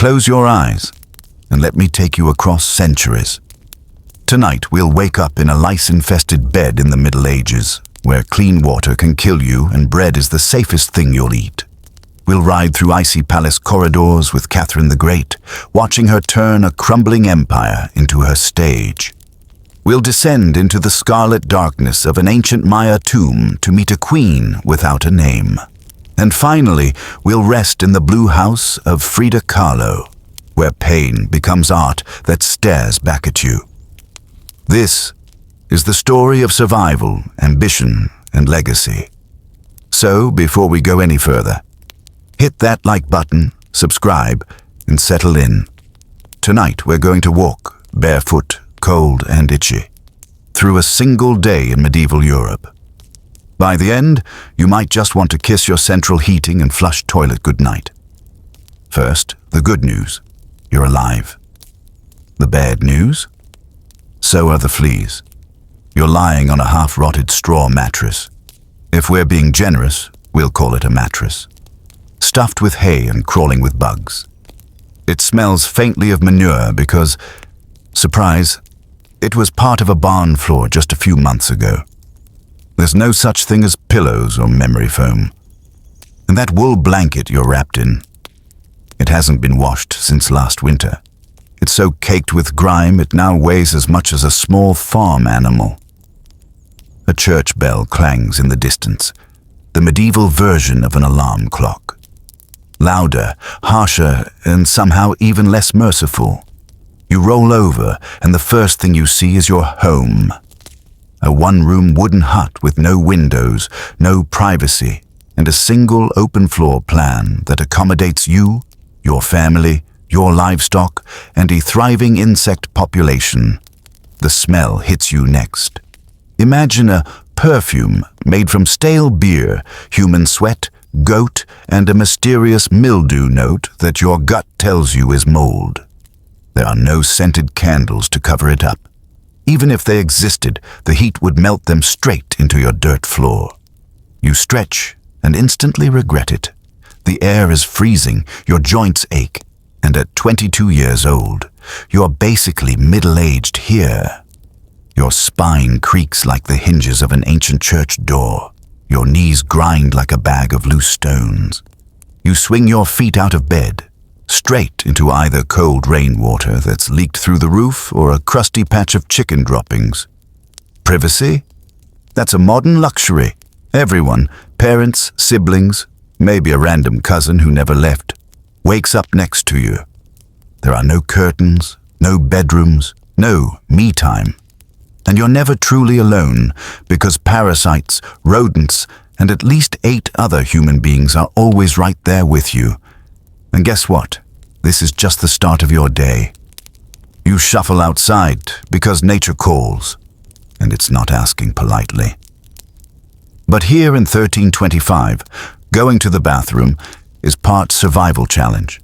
Close your eyes and let me take you across centuries. Tonight we'll wake up in a lice-infested bed in the Middle Ages, where clean water can kill you and bread is the safest thing you'll eat. We'll ride through icy palace corridors with Catherine the Great, watching her turn a crumbling empire into her stage. We'll descend into the scarlet darkness of an ancient Maya tomb to meet a queen without a name. And finally, we'll rest in the blue house of Frida Kahlo, where pain becomes art that stares back at you. This is the story of survival, ambition, and legacy. So, before we go any further, hit that like button, subscribe, and settle in. Tonight we're going to walk, barefoot, cold and itchy, through a single day in medieval Europe. By the end, you might just want to kiss your central heating and flush toilet goodnight. First, the good news. You're alive. The bad news? So are the fleas. You're lying on a half-rotted straw mattress. If we're being generous, we'll call it a mattress. Stuffed with hay and crawling with bugs. It smells faintly of manure because, surprise, it was part of a barn floor just a few months ago. There's no such thing as pillows or memory foam. And that wool blanket you're wrapped in, it hasn't been washed since last winter. It's so caked with grime it now weighs as much as a small farm animal. A church bell clangs in the distance, the medieval version of an alarm clock. Louder, harsher, and somehow even less merciful. You roll over, and the first thing you see is your home. A one-room wooden hut with no windows, no privacy, and a single open-floor plan that accommodates you, your family, your livestock, and a thriving insect population. The smell hits you next. Imagine a perfume made from stale beer, human sweat, goat, and a mysterious mildew note that your gut tells you is mold. There are no scented candles to cover it up. Even if they existed, the heat would melt them straight into your dirt floor. You stretch and instantly regret it. The air is freezing, your joints ache, and at 22 years old, you're basically middle-aged here. Your spine creaks like the hinges of an ancient church door. Your knees grind like a bag of loose stones. You swing your feet out of bed, straight into either cold rainwater that's leaked through the roof or a crusty patch of chicken droppings. Privacy? That's a modern luxury. Everyone, parents, siblings, maybe a random cousin who never left, wakes up next to you. There are no curtains, no bedrooms, no me time. And you're never truly alone because parasites, rodents, and at least 8 other human beings are always right there with you. And guess what? This is just the start of your day. You shuffle outside because nature calls, and it's not asking politely. But here in 1325, going to the bathroom is part survival challenge,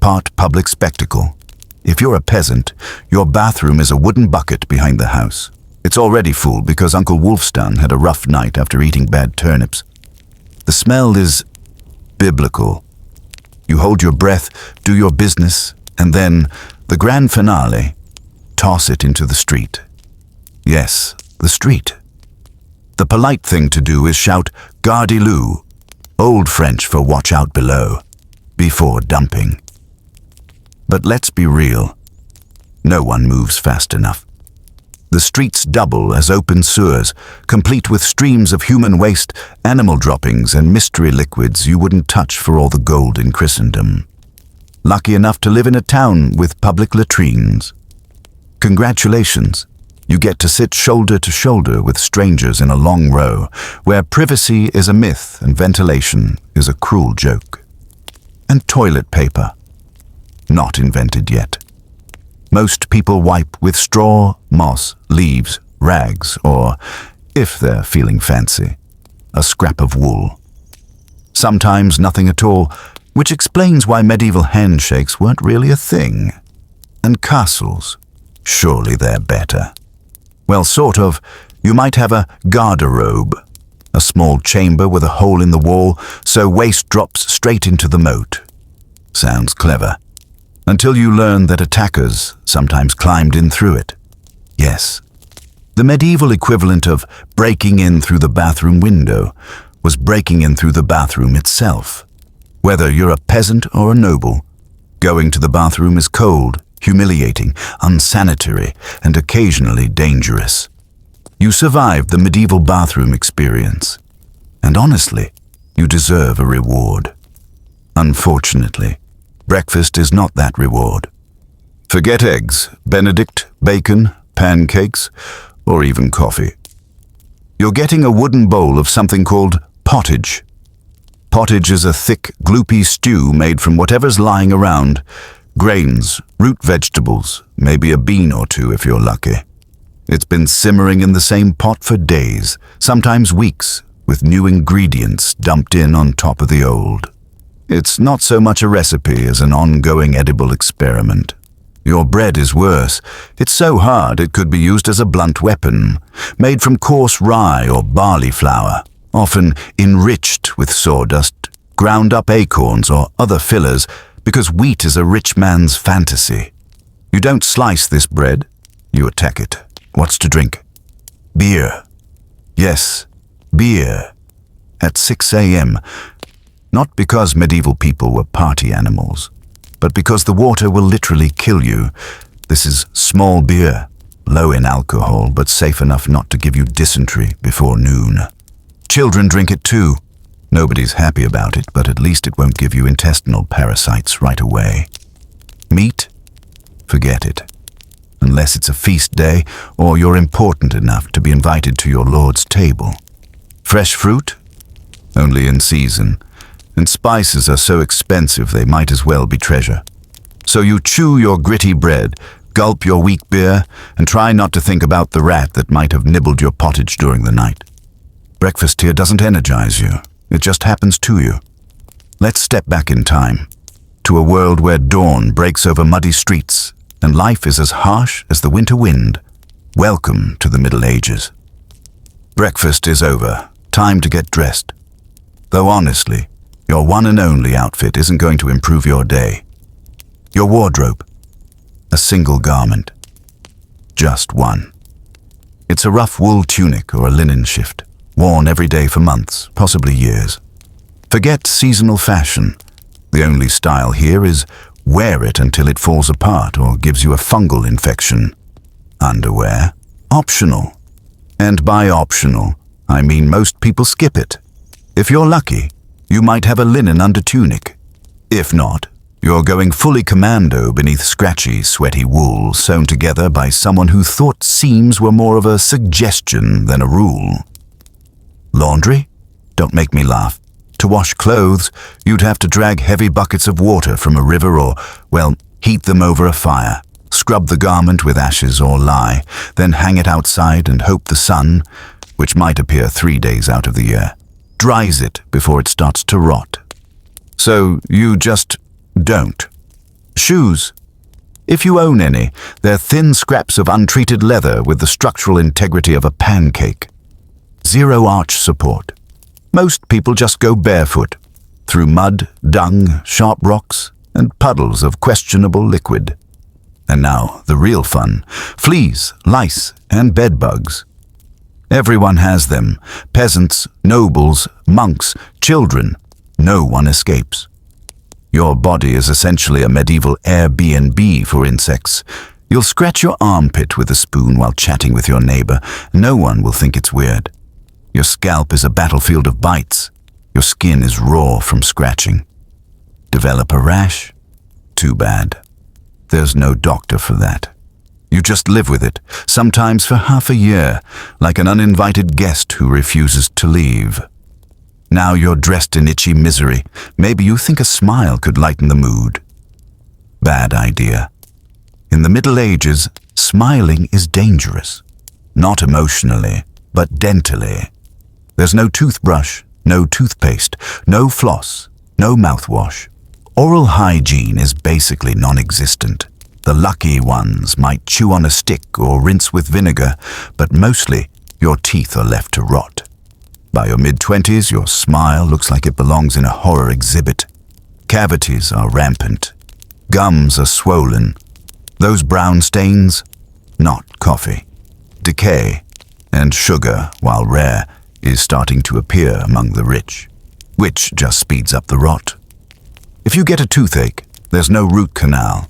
part public spectacle. If you're a peasant, your bathroom is a wooden bucket behind the house. It's already full because Uncle Wolfstan had a rough night after eating bad turnips. The smell is biblical. You hold your breath, do your business, and then, the grand finale, toss it into the street. Yes, the street. The polite thing to do is shout "Gardez-vous," Old French for watch out below, before dumping. But let's be real. No one moves fast enough. The streets double as open sewers, complete with streams of human waste, animal droppings, and mystery liquids you wouldn't touch for all the gold in Christendom. Lucky enough to live in a town with public latrines. Congratulations, you get to sit shoulder to shoulder with strangers in a long row, where privacy is a myth and ventilation is a cruel joke. And toilet paper, not invented yet. Most people wipe with straw, moss, leaves, rags, or, if they're feeling fancy, a scrap of wool. Sometimes nothing at all, which explains why medieval handshakes weren't really a thing. And castles, surely they're better. Well, sort of. You might have a garderobe, a small chamber with a hole in the wall so waste drops straight into the moat. Sounds clever. until you learn that attackers sometimes climbed in through it. Yes, the medieval equivalent of breaking in through the bathroom window was breaking in through the bathroom itself. Whether you're a peasant or a noble, going to the bathroom is cold, humiliating, unsanitary, and occasionally dangerous. You survived the medieval bathroom experience, and honestly, you deserve a reward. Unfortunately, breakfast is not that reward. Forget eggs, Benedict, bacon, pancakes, or even coffee. You're getting a wooden bowl of something called pottage. Pottage is a thick, gloopy stew made from whatever's lying around. Grains, root vegetables, maybe a bean or two if you're lucky. It's been simmering in the same pot for days, sometimes weeks, with new ingredients dumped in on top of the old. It's not so much a recipe as an ongoing edible experiment. Your bread is worse. It's so hard it could be used as a blunt weapon, made from coarse rye or barley flour, often enriched with sawdust, ground up acorns or other fillers, because wheat is a rich man's fantasy. You don't slice this bread, you attack it. What's to drink? Beer. Yes, beer. At 6 a.m., not because medieval people were party animals, but because the water will literally kill you. This is small beer, low in alcohol, but safe enough not to give you dysentery before noon. Children drink it too. Nobody's happy about it, but at least it won't give you intestinal parasites right away. Meat? Forget it. Unless it's a feast day or you're important enough to be invited to your lord's table. Fresh fruit? Only in season. And spices are so expensive they might as well be treasure. So you chew your gritty bread, gulp your weak beer, and try not to think about the rat that might have nibbled your pottage during the night. Breakfast here doesn't energize you. It just happens to you. Let's step back in time, to a world where dawn breaks over muddy streets and life is as harsh as the winter wind. Welcome to the Middle Ages. Breakfast is over. Time to get dressed. Though honestly, your one and only outfit isn't going to improve your day. Your wardrobe. A single garment. Just one. It's a rough wool tunic or a linen shift, worn every day for months, possibly years. Forget seasonal fashion. The only style here is wear it until it falls apart or gives you a fungal infection. Underwear? Optional. And by optional, I mean most people skip it. If you're lucky, you might have a linen undertunic. If not, you're going fully commando beneath scratchy, sweaty wool sewn together by someone who thought seams were more of a suggestion than a rule. Laundry? Don't make me laugh. To wash clothes, you'd have to drag heavy buckets of water from a river or, well, heat them over a fire, scrub the garment with ashes or lye, then hang it outside and hope the sun, which might appear 3 days out of the year, dries it before it starts to rot. So you just don't. Shoes. If you own any, they're thin scraps of untreated leather with the structural integrity of a pancake. Zero arch support. Most people just go barefoot, through mud, dung, sharp rocks, and puddles of questionable liquid. And now, the real fun. Fleas, lice, and bed bugs. Everyone has them. Peasants, nobles, monks, children. No one escapes. Your body is essentially a medieval Airbnb for insects. You'll scratch your armpit with a spoon while chatting with your neighbor. No one will think it's weird. Your scalp is a battlefield of bites. Your skin is raw from scratching. Develop a rash? Too bad. There's no doctor for that. You just live with it, sometimes for half a year, like an uninvited guest who refuses to leave. Now you're dressed in itchy misery. Maybe you think a smile could lighten the mood. Bad idea. In the Middle Ages, smiling is dangerous. Not emotionally, but dentally. There's no toothbrush, no toothpaste, no floss, no mouthwash. Oral hygiene is basically non-existent. The lucky ones might chew on a stick or rinse with vinegar, but mostly your teeth are left to rot. By your mid-20s, your smile looks like it belongs in a horror exhibit. Cavities are rampant. Gums are swollen. Those brown stains? Not coffee. Decay and sugar, while rare, is starting to appear among the rich, which just speeds up the rot. If you get a toothache, there's no root canal.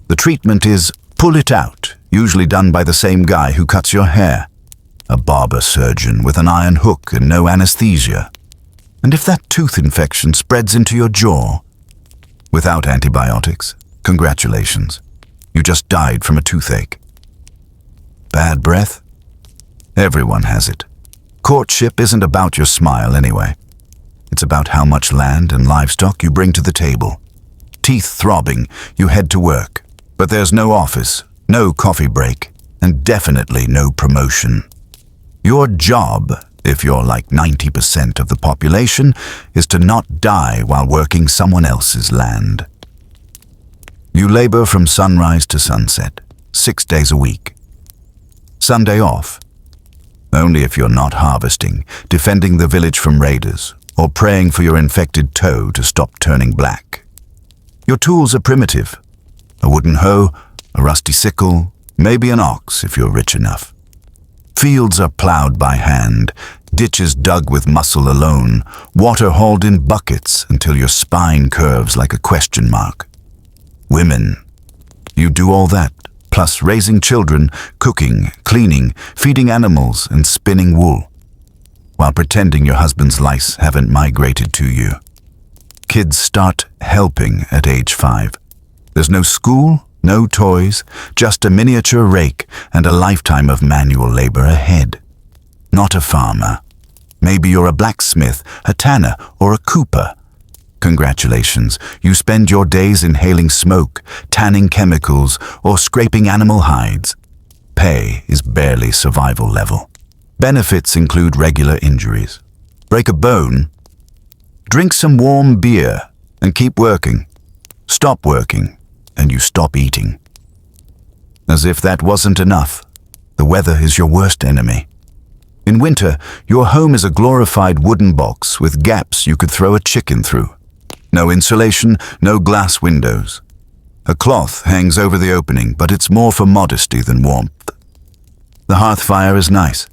The treatment is pull it out, usually done by the same guy who cuts your hair. A barber surgeon with an iron hook and no anesthesia. And if that tooth infection spreads into your jaw, without antibiotics, congratulations. You just died from a toothache. Bad breath? Everyone has it. Courtship isn't about your smile anyway. It's about how much land and livestock you bring to the table. Teeth throbbing, you head to work. But there's no office, no coffee break, and definitely no promotion. Your job, if you're like 90% of the population, is to not die while working someone else's land. You labor from sunrise to sunset, 6 days a week. Sunday off. Only if you're not harvesting, defending the village from raiders, or praying for your infected toe to stop turning black. Your tools are primitive. A wooden hoe, a rusty sickle, maybe an ox if you're rich enough. Fields are plowed by hand, ditches dug with muscle alone, water hauled in buckets until your spine curves like a question mark. Women. You do all that, plus raising children, cooking, cleaning, feeding animals, and spinning wool, while pretending your husband's lice haven't migrated to you. Kids start helping at age 5. There's no school, no toys, just a miniature rake and a lifetime of manual labor ahead. Not a farmer. Maybe you're a blacksmith, a tanner, or a cooper. Congratulations, you spend your days inhaling smoke, tanning chemicals, or scraping animal hides. Pay is barely survival level. Benefits include regular injuries. Break a bone? Drink some warm beer and keep working. Stop working and you stop eating. As if that wasn't enough, the weather is your worst enemy. In winter, your home is a glorified wooden box with gaps you could throw a chicken through. No insulation, no glass windows. A cloth hangs over the opening, but it's more for modesty than warmth. The hearth fire is nice,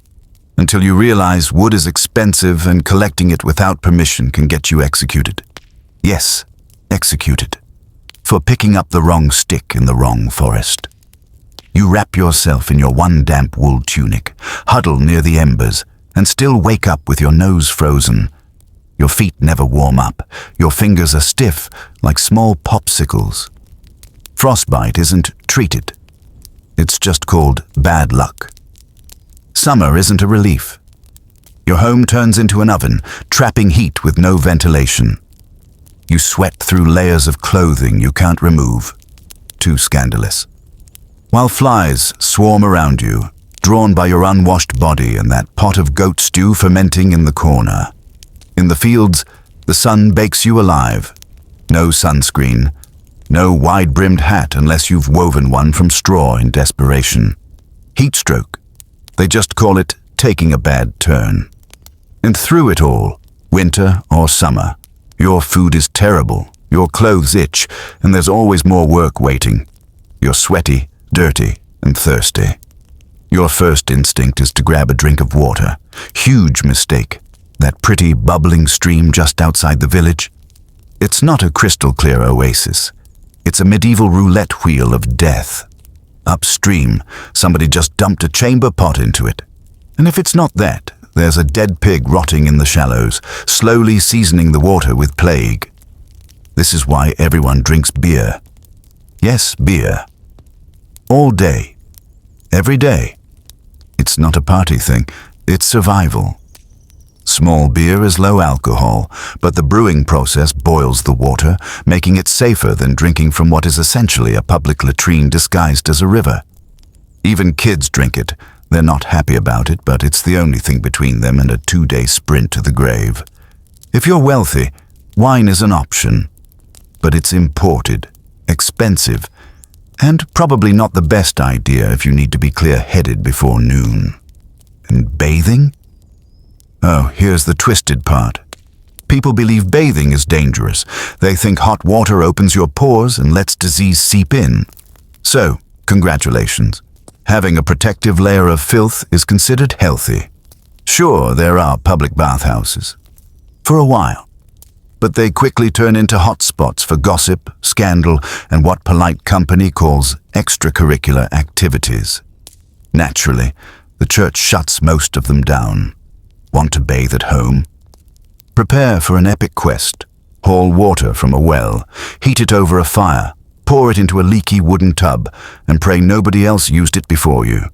until you realize wood is expensive and collecting it without permission can get you executed. Yes, executed. For picking up the wrong stick in the wrong forest. You wrap yourself in your one damp wool tunic, huddle near the embers, and still wake up with your nose frozen. Your feet never warm up. Your fingers are stiff, like small popsicles. Frostbite isn't treated. It's just called bad luck. Summer isn't a relief. Your home turns into an oven, trapping heat with no ventilation. You sweat through layers of clothing you can't remove. Too scandalous. While flies swarm around you, drawn by your unwashed body and that pot of goat stew fermenting in the corner. In the fields, the sun bakes you alive. No sunscreen, no wide-brimmed hat unless you've woven one from straw in desperation. Heat stroke. They just call it taking a bad turn. And through it all, winter or summer, your food is terrible, your clothes itch, and there's always more work waiting. You're sweaty, dirty, and thirsty. Your first instinct is to grab a drink of water. Huge mistake. That pretty, bubbling stream just outside the village. It's not a crystal-clear oasis. It's a medieval roulette wheel of death. Upstream, somebody just dumped a chamber pot into it. And if it's not that, there's a dead pig rotting in the shallows, slowly seasoning the water with plague. This is why everyone drinks beer. Yes, beer. All day. Every day. It's not a party thing, it's survival. Small beer is low alcohol, but the brewing process boils the water, making it safer than drinking from what is essentially a public latrine disguised as a river. Even kids drink it. They're not happy about it, but it's the only thing between them and a 2-day sprint to the grave. If you're wealthy, wine is an option, but it's imported, expensive, and probably not the best idea if you need to be clear-headed before noon. And bathing? Oh, here's the twisted part. People believe bathing is dangerous. They think hot water opens your pores and lets disease seep in. So, congratulations. Having a protective layer of filth is considered healthy. Sure, there are public bathhouses. For a while. But they quickly turn into hotspots for gossip, scandal, and what polite company calls extracurricular activities. Naturally, the church shuts most of them down. Want to bathe at home? Prepare for an epic quest. Haul water from a well, heat it over a fire, pour it into a leaky wooden tub, and pray nobody else used it before you.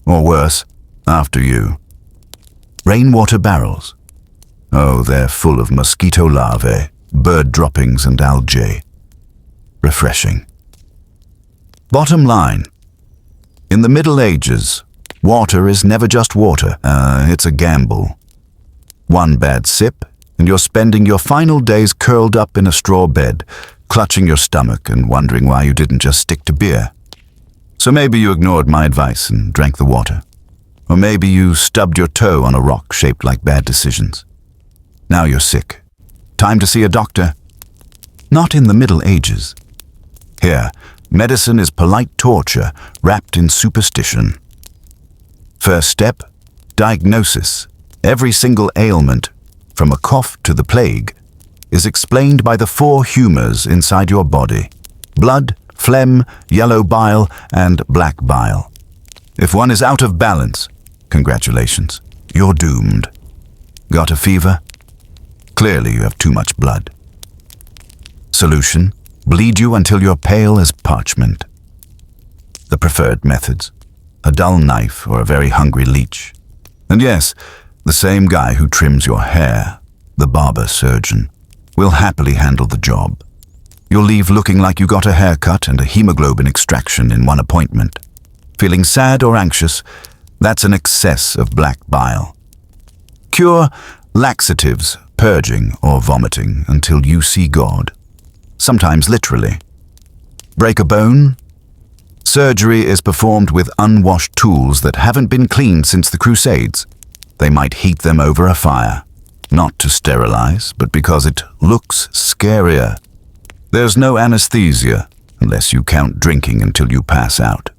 Or worse, after you. Rainwater barrels. Oh, they're full of mosquito larvae, bird droppings, and algae. Refreshing. Bottom line. In the Middle Ages, water is never just water. It's a gamble. One bad sip, and you're spending your final days curled up in a straw bed, clutching your stomach and wondering why you didn't just stick to beer. So maybe you ignored my advice and drank the water. Or maybe you stubbed your toe on a rock shaped like bad decisions. Now you're sick. Time to see a doctor. Not in the Middle Ages. Here, medicine is polite torture wrapped in superstition. First step, diagnosis. Every single ailment, from a cough to the plague, is explained by the 4 humors inside your body: blood, phlegm, yellow bile, and black bile. If one is out of balance, congratulations, you're doomed. Got a fever? Clearly you have too much blood. Solution: bleed you until you're pale as parchment. The preferred methods: a dull knife or a very hungry leech. And yes, the same guy who trims your hair, the barber surgeon, will happily handle the job. You'll leave looking like you got a haircut and a hemoglobin extraction in one appointment. Feeling sad or anxious? That's an excess of black bile. Cure: laxatives, purging, or vomiting until you see God. Sometimes literally. Break a bone? Surgery is performed with unwashed tools that haven't been cleaned since the Crusades. They might heat them over a fire, not to sterilize, but because it looks scarier. There's no anesthesia, unless you count drinking until you pass out.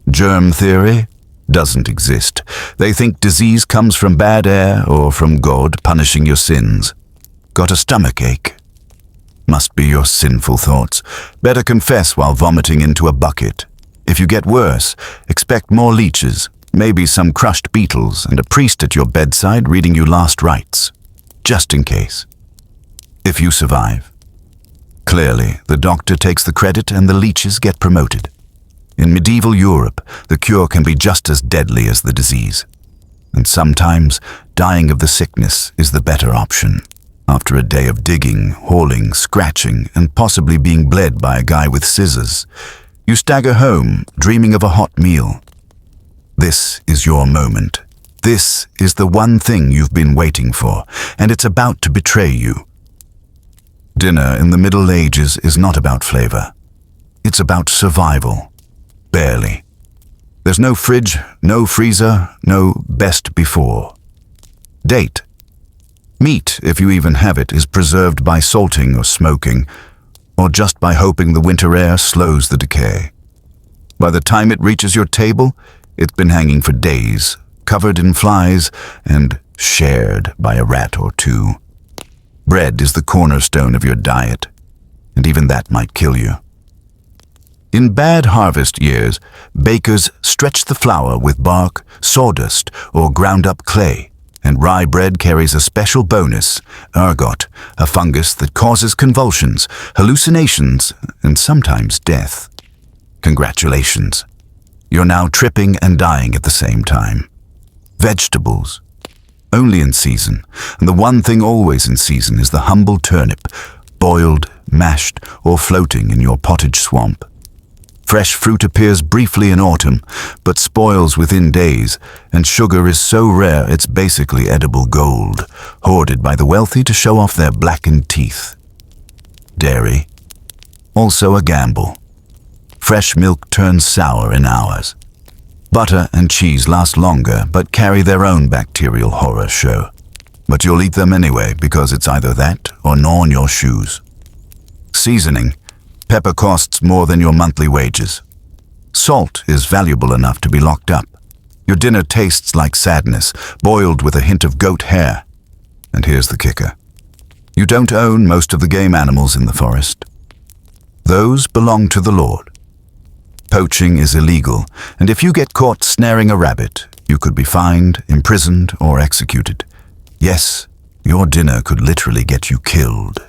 Germ theory doesn't exist. They think disease comes from bad air or from God punishing your sins. Got a stomachache? Must be your sinful thoughts. Better confess while vomiting into a bucket. If you get worse, expect more leeches, maybe some crushed beetles, and a priest at your bedside reading you last rites. Just in case. If you survive. Clearly, the doctor takes the credit and the leeches get promoted. In medieval Europe, the cure can be just as deadly as the disease. And sometimes, dying of the sickness is the better option. After a day of digging, hauling, scratching, and possibly being bled by a guy with scissors, you stagger home, dreaming of a hot meal. This is your moment. This is the one thing you've been waiting for, and it's about to betray you. Dinner in the Middle Ages is not about flavor. It's about survival. Barely. There's no fridge, no freezer, no best before. Date. Meat, if you even have it, is preserved by salting or smoking, or just by hoping the winter air slows the decay. By the time it reaches your table, it's been hanging for days, covered in flies, and shared by a rat or 2. Bread is the cornerstone of your diet, and even that might kill you. In bad harvest years, bakers stretch the flour with bark, sawdust, or ground-up clay, and rye bread carries a special bonus, ergot, a fungus that causes convulsions, hallucinations, and sometimes death. Congratulations. You're now tripping and dying at the same time. Vegetables. Only in season, and the one thing always in season is the humble turnip, boiled, mashed, or floating in your pottage swamp. Fresh fruit appears briefly in autumn, but spoils within days, and sugar is so rare it's basically edible gold, hoarded by the wealthy to show off their blackened teeth. Dairy. Also a gamble. Fresh milk turns sour in hours. Butter and cheese last longer, but carry their own bacterial horror show. But you'll eat them anyway because it's either that or gnaw on your shoes. Seasoning. Pepper costs more than your monthly wages. Salt is valuable enough to be locked up. Your dinner tastes like sadness, boiled with a hint of goat hair. And here's the kicker. You don't own most of the game animals in the forest. Those belong to the Lord. Poaching is illegal, and if you get caught snaring a rabbit, you could be fined, imprisoned, or executed. Yes, your dinner could literally get you killed.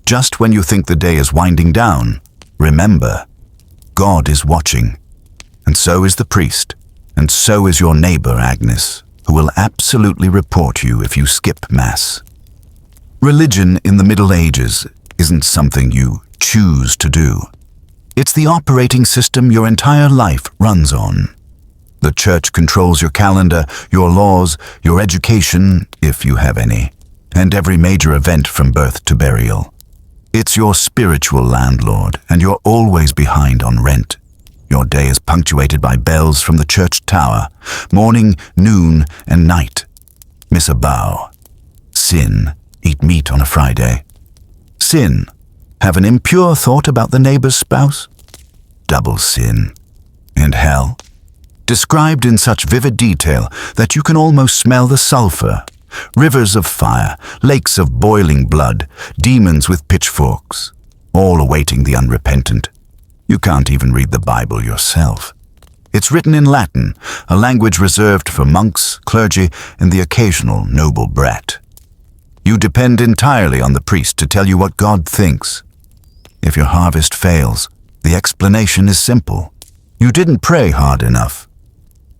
Just when you think the day is winding down, remember, God is watching. And so is the priest, and so is your neighbor Agnes, who will absolutely report you if you skip Mass. Religion in the Middle Ages isn't something you choose to do. It's the operating system your entire life runs on. The church controls your calendar, your laws, your education, if you have any, and every major event from birth to burial. It's your spiritual landlord, and you're always behind on rent. Your day is punctuated by bells from the church tower, morning, noon, and night. Miss a bow. Sin. Eat meat on a Friday. Sin. Have an impure thought about the neighbor's spouse. Double sin. And hell. Described in such vivid detail that you can almost smell the sulfur. Rivers of fire, lakes of boiling blood, demons with pitchforks, all awaiting the unrepentant. You can't even read the Bible yourself. It's written in Latin, a language reserved for monks, clergy, and the occasional noble brat. You depend entirely on the priest to tell you what God thinks. If your harvest fails, the explanation is simple. You didn't pray hard enough.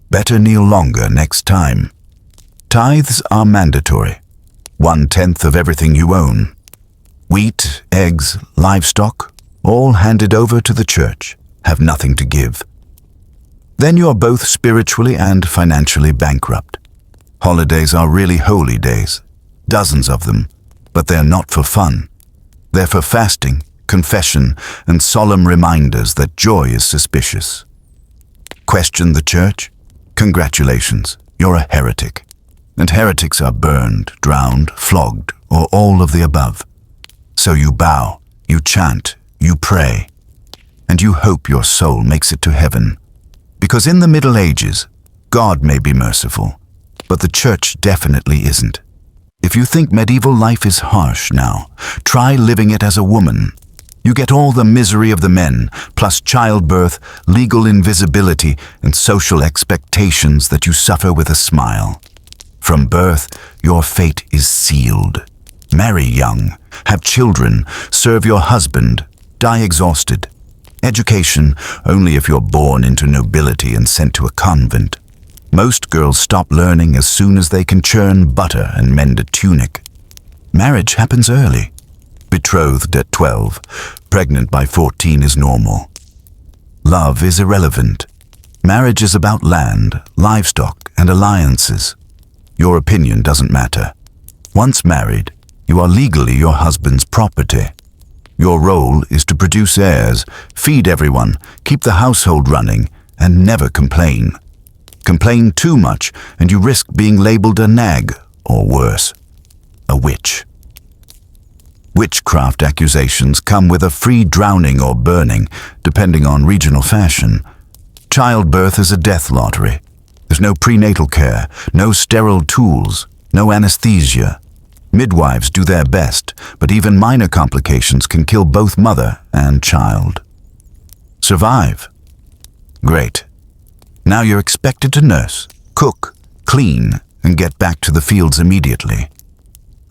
Better kneel longer next time. Tithes are mandatory. 1/10 of everything you own. Wheat, eggs, livestock, all handed over to the church, have nothing to give. Then you're both spiritually and financially bankrupt. Holidays are really holy days, dozens of them, but they're not for fun. They're for fasting, confession, and solemn reminders that joy is suspicious. Question the church? Congratulations, you're a heretic. And heretics are burned, drowned, flogged, or all of the above. So you bow, you chant, you pray, and you hope your soul makes it to heaven. Because in the Middle Ages, God may be merciful, but the church definitely isn't. If you think medieval life is harsh now, try living it as a woman. You get all the misery of the men, plus childbirth, legal invisibility, and social expectations that you suffer with a smile. From birth, your fate is sealed. Marry young, have children, serve your husband, die exhausted. Education, only if you're born into nobility and sent to a convent. Most girls stop learning as soon as they can churn butter and mend a tunic. Marriage happens early. Betrothed at 12, pregnant by 14 is normal. Love is irrelevant. Marriage is about land, livestock, and alliances. Your opinion doesn't matter. Once married, you are legally your husband's property. Your role is to produce heirs, feed everyone, keep the household running, and never complain. Complain too much, and you risk being labeled a nag, or worse, a witch. Witchcraft accusations come with a free drowning or burning, depending on regional fashion. Childbirth is a death lottery. There's no prenatal care, no sterile tools, no anesthesia. Midwives do their best, but even minor complications can kill both mother and child. Survive? Great. Now you're expected to nurse, cook, clean, and get back to the fields immediately.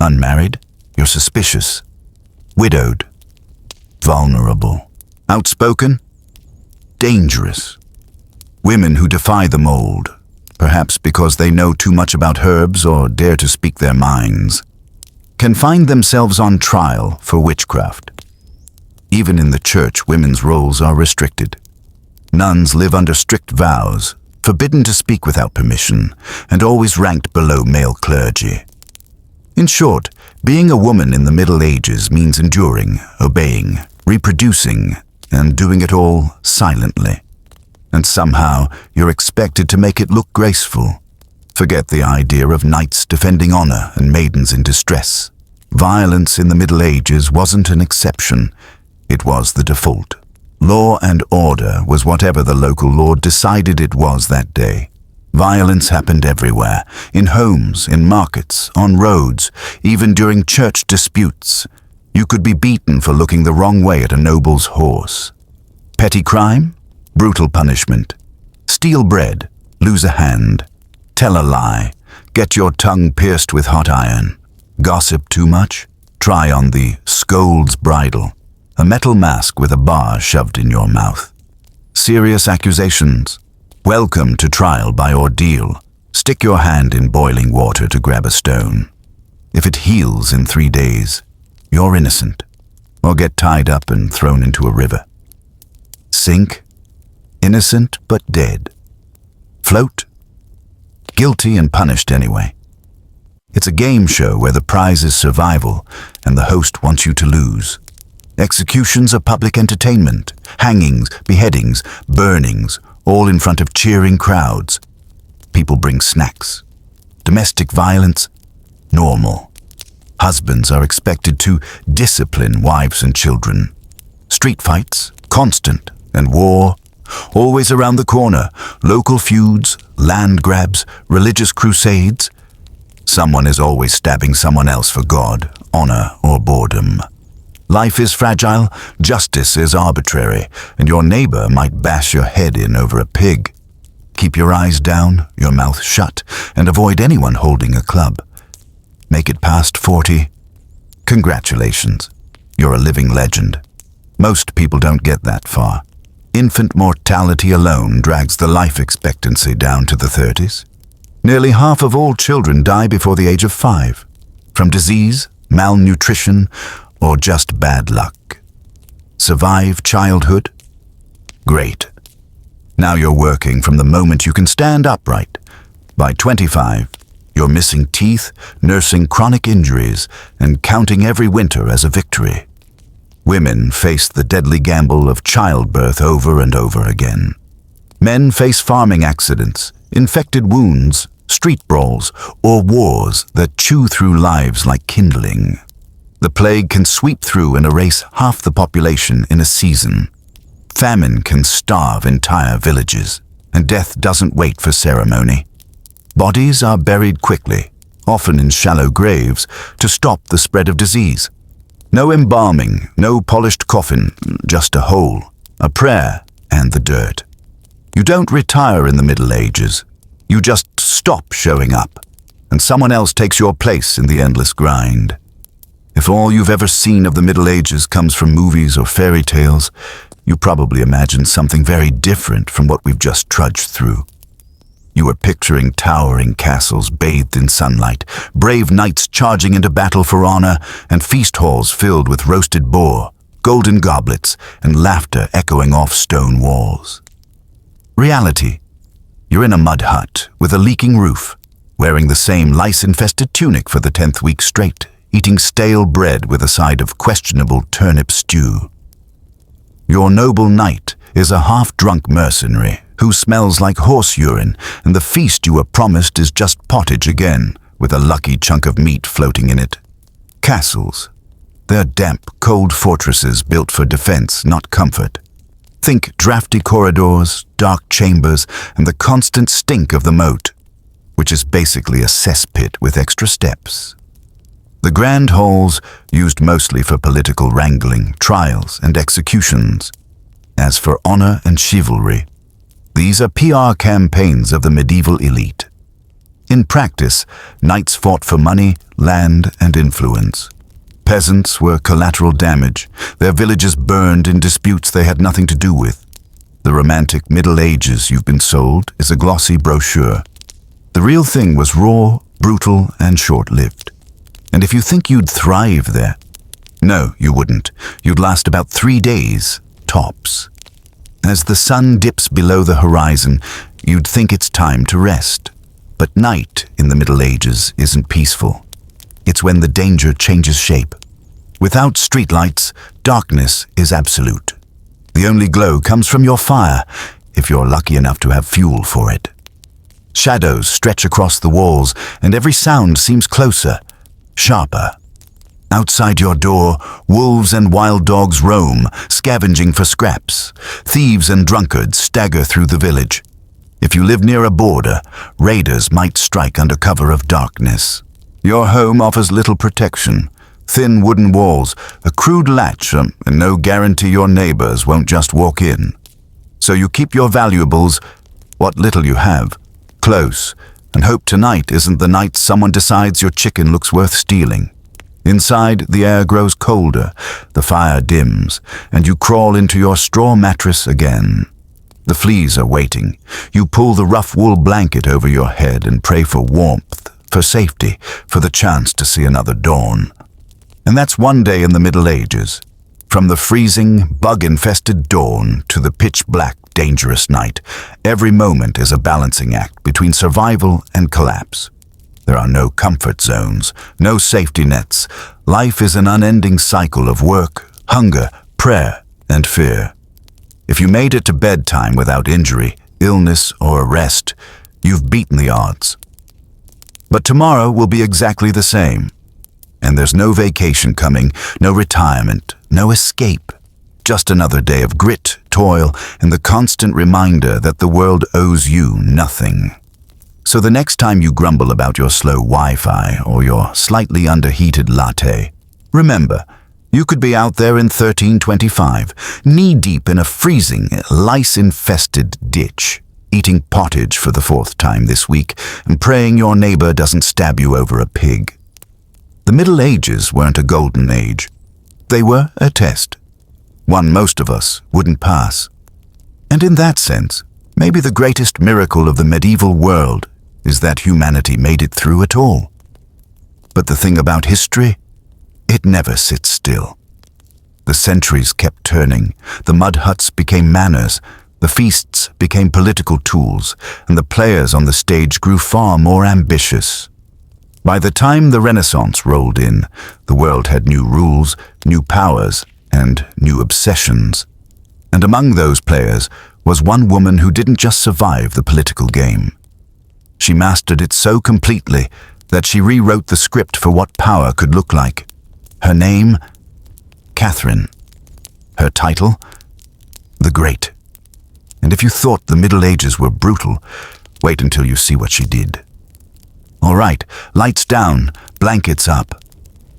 Unmarried? You're suspicious. Widowed? Vulnerable. Outspoken? Dangerous. Women who defy the mold, perhaps because they know too much about herbs or dare to speak their minds, can find themselves on trial for witchcraft. Even in the church, women's roles are restricted. Nuns live under strict vows, forbidden to speak without permission, and always ranked below male clergy. In short, being a woman in the Middle Ages means enduring, obeying, reproducing, and doing it all silently. And somehow, you're expected to make it look graceful. Forget the idea of knights defending honor and maidens in distress. Violence in the Middle Ages wasn't an exception, it was the default. Law and order was whatever the local lord decided it was that day. Violence happened everywhere, in homes, in markets, on roads, even during church disputes. You could be beaten for looking the wrong way at a noble's horse. Petty crime? Brutal punishment. Steal bread, lose a hand. Tell a lie, get your tongue pierced with hot iron. Gossip too much? Try on the scold's bridle, a metal mask with a bar shoved in your mouth. Serious accusations? Welcome to trial by ordeal. Stick your hand in boiling water to grab a stone. If it heals in 3 days, you're innocent, or get tied up and thrown into a river. Sink? Innocent but dead. Float? Guilty and punished anyway. It's a game show where the prize is survival and the host wants you to lose. Executions are public entertainment, hangings, beheadings, burnings, all in front of cheering crowds. People bring snacks. Domestic violence? Normal. Husbands are expected to discipline wives and children. Street fights? Constant. And war? Always around the corner. Local feuds, land grabs, religious crusades. Someone is always stabbing someone else for God, honor, or boredom. Life is fragile, justice is arbitrary, and your neighbor might bash your head in over a pig. Keep your eyes down, your mouth shut, and avoid anyone holding a club. Make it past 40? Congratulations, you're a living legend. Most people don't get that far. Infant mortality alone drags the life expectancy down to the 30s. Nearly half of all children die before the age of 5, from disease, malnutrition, or just bad luck. Survive childhood? Great. Now you're working from the moment you can stand upright. By 25, you're missing teeth, nursing chronic injuries, and counting every winter as a victory. Women face the deadly gamble of childbirth over and over again. Men face farming accidents, infected wounds, street brawls, or wars that chew through lives like kindling. The plague can sweep through and erase half the population in a season. Famine can starve entire villages, and death doesn't wait for ceremony. Bodies are buried quickly, often in shallow graves, to stop the spread of disease. No embalming, no polished coffin, just a hole, a prayer, and the dirt. You don't retire in the Middle Ages. You just stop showing up, and someone else takes your place in the endless grind. If all you've ever seen of the Middle Ages comes from movies or fairy tales, you probably imagine something very different from what we've just trudged through. You were picturing towering castles bathed in sunlight, brave knights charging into battle for honor, and feast halls filled with roasted boar, golden goblets, and laughter echoing off stone walls. Reality. You're in a mud hut with a leaking roof, wearing the same lice-infested tunic for the 10th week straight, eating stale bread with a side of questionable turnip stew. Your noble knight is a half-drunk mercenary who smells like horse urine, and the feast you were promised is just pottage again, with a lucky chunk of meat floating in it. Castles. They're damp, cold fortresses built for defense, not comfort. Think drafty corridors, dark chambers, and the constant stink of the moat, which is basically a cesspit with extra steps. The grand halls used mostly for political wrangling, trials, and executions. As for honor and chivalry, these are PR campaigns of the medieval elite. In practice, knights fought for money, land, and influence. Peasants were collateral damage, their villages burned in disputes they had nothing to do with. The romantic Middle Ages you've been sold is a glossy brochure. The real thing was raw, brutal, and short-lived. And if you think you'd thrive there, no, you wouldn't. You'd last about 3 days, tops. As the sun dips below the horizon, you'd think it's time to rest. But night in the Middle Ages isn't peaceful. It's when the danger changes shape. Without streetlights, darkness is absolute. The only glow comes from your fire, if you're lucky enough to have fuel for it. Shadows stretch across the walls, and every sound seems closer, sharper. Outside your door, wolves and wild dogs roam, scavenging for scraps. Thieves and drunkards stagger through the village. If you live near a border, raiders might strike under cover of darkness. Your home offers little protection. Thin wooden walls, a crude latch, and no guarantee your neighbors won't just walk in. So you keep your valuables, what little you have, close, and hope tonight isn't the night someone decides your chicken looks worth stealing. Inside, the air grows colder, the fire dims, and you crawl into your straw mattress again. The fleas are waiting. You pull the rough wool blanket over your head and pray for warmth, for safety, for the chance to see another dawn. And that's one day in the Middle Ages. From the freezing, bug-infested dawn to the pitch-black, dangerous night, every moment is a balancing act between survival and collapse. There are no comfort zones, no safety nets. Life is an unending cycle of work, hunger, prayer, and fear. If you made it to bedtime without injury, illness, or arrest, you've beaten the odds. But tomorrow will be exactly the same. And there's no vacation coming, no retirement, no escape. Just another day of grit, toil, and the constant reminder that the world owes you nothing. So the next time you grumble about your slow Wi-Fi or your slightly underheated latte, remember, you could be out there in 1325, knee-deep in a freezing, lice-infested ditch, eating pottage for the 4th time this week and praying your neighbor doesn't stab you over a pig. The Middle Ages weren't a golden age. They were a test, one most of us wouldn't pass. And in that sense, maybe the greatest miracle of the medieval world is that humanity made it through it all. But the thing about history, it never sits still. The centuries kept turning, the mud huts became manners, the feasts became political tools, and the players on the stage grew far more ambitious. By the time the Renaissance rolled in, the world had new rules, new powers, and new obsessions. And among those players was one woman who didn't just survive the political game. She mastered it so completely that she rewrote the script for what power could look like. Her name? Catherine. Her title? The Great. And if you thought the Middle Ages were brutal, wait until you see what she did. All right, lights down, blankets up.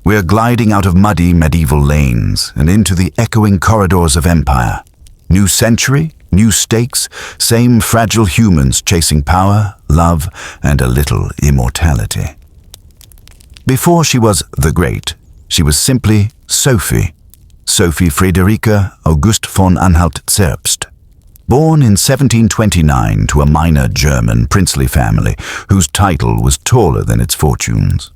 We're gliding out of muddy medieval lanes and into the echoing corridors of empire. New century, new stakes, same fragile humans chasing power, love, and a little immortality. Before she was the Great, she was simply Sophie Friederike August von Anhalt-Zerbst. Born in 1729 to a minor German princely family whose title was taller than its fortunes.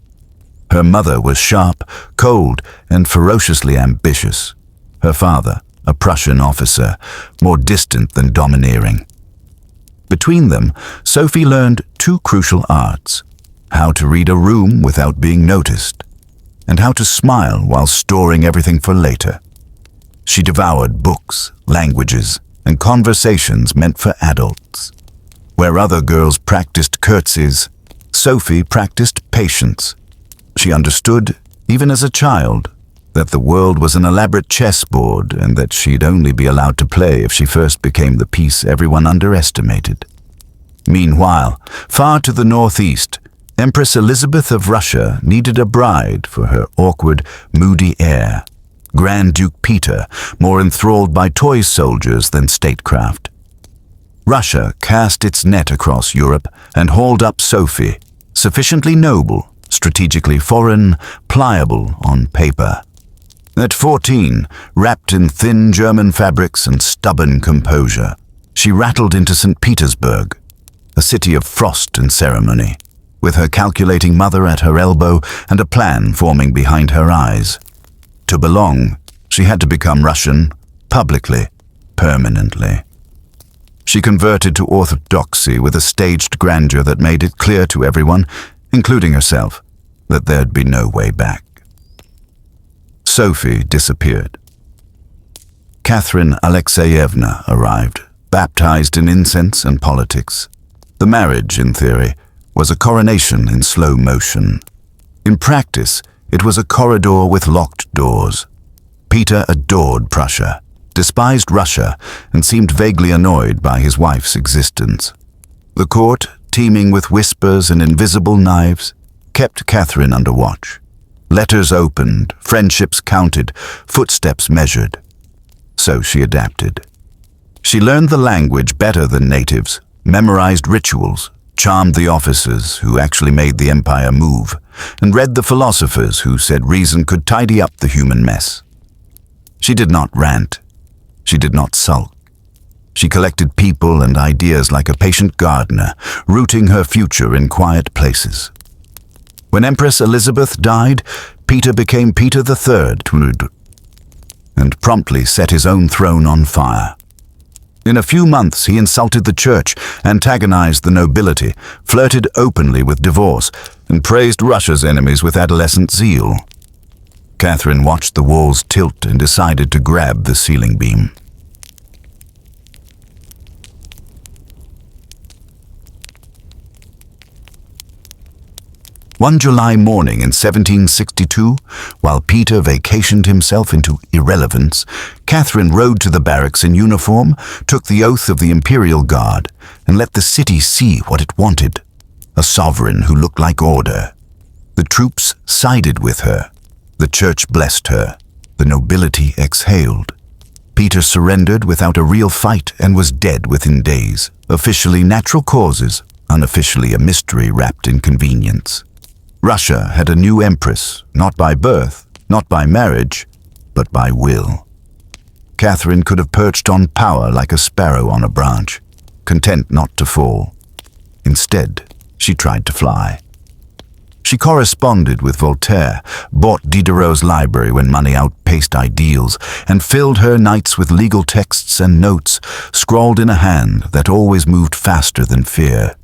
Her mother was sharp, cold, and ferociously ambitious. Her father, a Prussian officer, more distant than domineering. Between them, Sophie learned two crucial arts: how to read a room without being noticed, and how to smile while storing everything for later. She devoured books, languages, and conversations meant for adults. Where other girls practiced curtsies, Sophie practiced patience. She understood, even as a child, that the world was an elaborate chessboard and that she'd only be allowed to play if she first became the piece everyone underestimated. Meanwhile, far to the northeast, Empress Elizabeth of Russia needed a bride for her awkward, moody heir. Grand Duke Peter, more enthralled by toy soldiers than statecraft. Russia cast its net across Europe and hauled up Sophie, sufficiently noble, strategically foreign, pliable on paper. At 14, wrapped in thin German fabrics and stubborn composure, she rattled into St. Petersburg, a city of frost and ceremony, with her calculating mother at her elbow and a plan forming behind her eyes. To belong, she had to become Russian, publicly, permanently. She converted to orthodoxy with a staged grandeur that made it clear to everyone, including herself, that there'd be no way back. Sophie disappeared. Catherine Alexeyevna arrived, baptized in incense and politics. The marriage, in theory, was a coronation in slow motion. In practice, it was a corridor with locked doors. Peter adored Prussia, despised Russia, and seemed vaguely annoyed by his wife's existence. The court, teeming with whispers and invisible knives, kept Catherine under watch. Letters opened, friendships counted, footsteps measured. So she adapted. She learned the language better than natives, memorized rituals, charmed the officers who actually made the empire move, and read the philosophers who said reason could tidy up the human mess. She did not rant. She did not sulk. She collected people and ideas like a patient gardener, rooting her future in quiet places. When Empress Elizabeth died, Peter became Peter III and promptly set his own throne on fire. In a few months, he insulted the church, antagonized the nobility, flirted openly with divorce, and praised Russia's enemies with adolescent zeal. Catherine watched the walls tilt and decided to grab the ceiling beam. One July morning in 1762, while Peter vacationed himself into irrelevance, Catherine rode to the barracks in uniform, took the oath of the Imperial Guard, and let the city see what it wanted. A sovereign who looked like order. The troops sided with her. The church blessed her. The nobility exhaled. Peter surrendered without a real fight and was dead within days. Officially natural causes, unofficially a mystery wrapped in convenience. Russia had a new empress, not by birth, not by marriage, but by will. Catherine could have perched on power like a sparrow on a branch, content not to fall. Instead, she tried to fly. She corresponded with Voltaire, bought Diderot's library when money outpaced ideals, and filled her nights with legal texts and notes, scrawled in a hand that always moved faster than fear.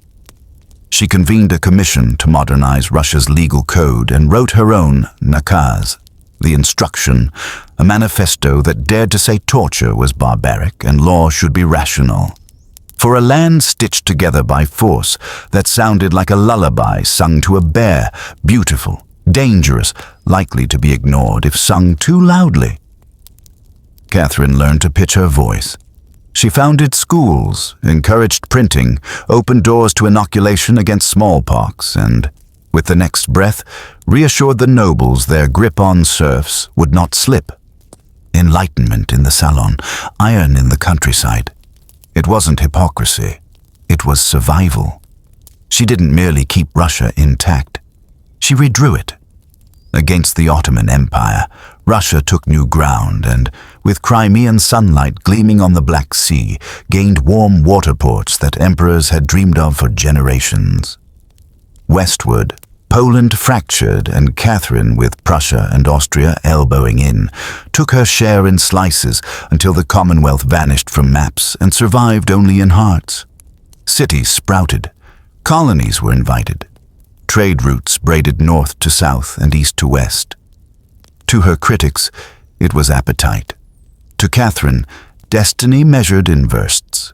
She convened a commission to modernize Russia's legal code and wrote her own nakaz, the instruction, a manifesto that dared to say torture was barbaric and law should be rational. For a land stitched together by force that sounded like a lullaby sung to a bear, beautiful, dangerous, likely to be ignored if sung too loudly. Catherine learned to pitch her voice. She founded schools, encouraged printing, opened doors to inoculation against smallpox, and, with the next breath, reassured the nobles their grip on serfs would not slip. Enlightenment in the salon, iron in the countryside. It wasn't hypocrisy. It was survival. She didn't merely keep Russia intact. She redrew it. Against the Ottoman Empire, Russia took new ground and, with Crimean sunlight gleaming on the Black Sea, gained warm water ports that emperors had dreamed of for generations. Westward, Poland fractured, and Catherine, with Prussia and Austria elbowing in, took her share in slices until the Commonwealth vanished from maps and survived only in hearts. Cities sprouted. Colonies were invited. Trade routes braided north to south and east to west. To her critics, it was appetite. To Catherine, destiny measured in versts.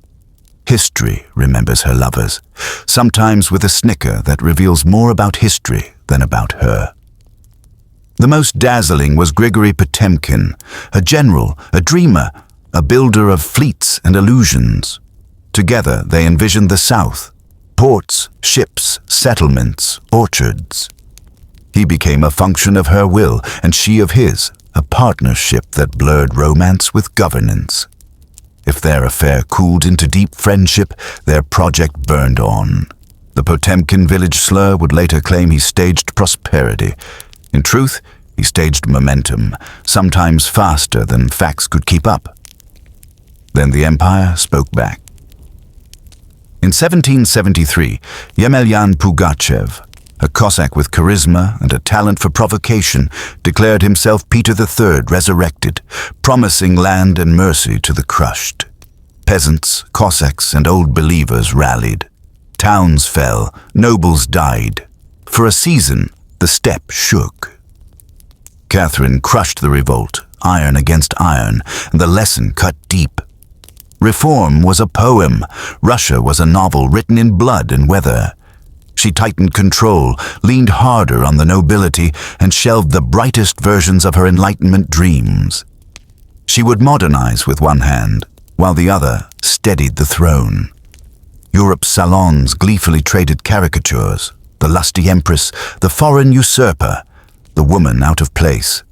History remembers her lovers, sometimes with a snicker that reveals more about history than about her. The most dazzling was Grigory Potemkin, a general, a dreamer, a builder of fleets and illusions. Together they envisioned the South, ports, ships, settlements, orchards. He became a function of her will, and she of his, a partnership that blurred romance with governance. If their affair cooled into deep friendship, their project burned on. The Potemkin village slur would later claim he staged prosperity. In truth, he staged momentum, sometimes faster than facts could keep up. Then the empire spoke back. In 1773, Yemelyan Pugachev, a Cossack with charisma and a talent for provocation, declared himself Peter III resurrected, promising land and mercy to the crushed. Peasants, Cossacks, and old believers rallied. Towns fell, nobles died. For a season, the steppe shook. Catherine crushed the revolt, iron against iron, and the lesson cut deep. Reform was a poem. Russia was a novel written in blood and weather. She tightened control, leaned harder on the nobility, and shelved the brightest versions of her Enlightenment dreams. She would modernize with one hand, while the other steadied the throne. Europe's salons gleefully traded caricatures, the lusty empress, the foreign usurper, the woman out of place.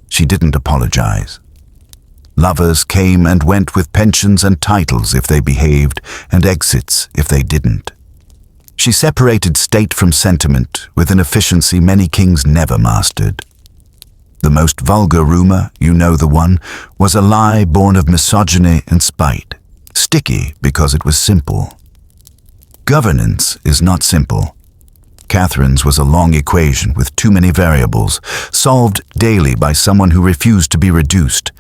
She didn't apologize. Lovers came and went with pensions and titles if they behaved, and exits if they didn't. She separated state from sentiment with an efficiency many kings never mastered. The most vulgar rumor, you know the one, was a lie born of misogyny and spite, sticky because it was simple. Governance is not simple. Catherine's was a long equation with too many variables, solved daily by someone who refused to be reduced.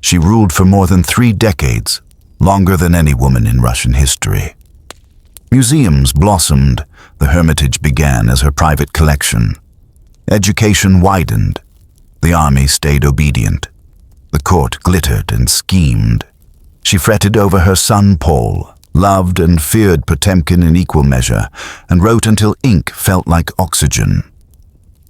She ruled for more than 3 decades, longer than any woman in Russian history. Museums blossomed. The Hermitage began as her private collection. Education widened. The army stayed obedient. The court glittered and schemed. She fretted over her son Paul, loved and feared Potemkin in equal measure, and wrote until ink felt like oxygen.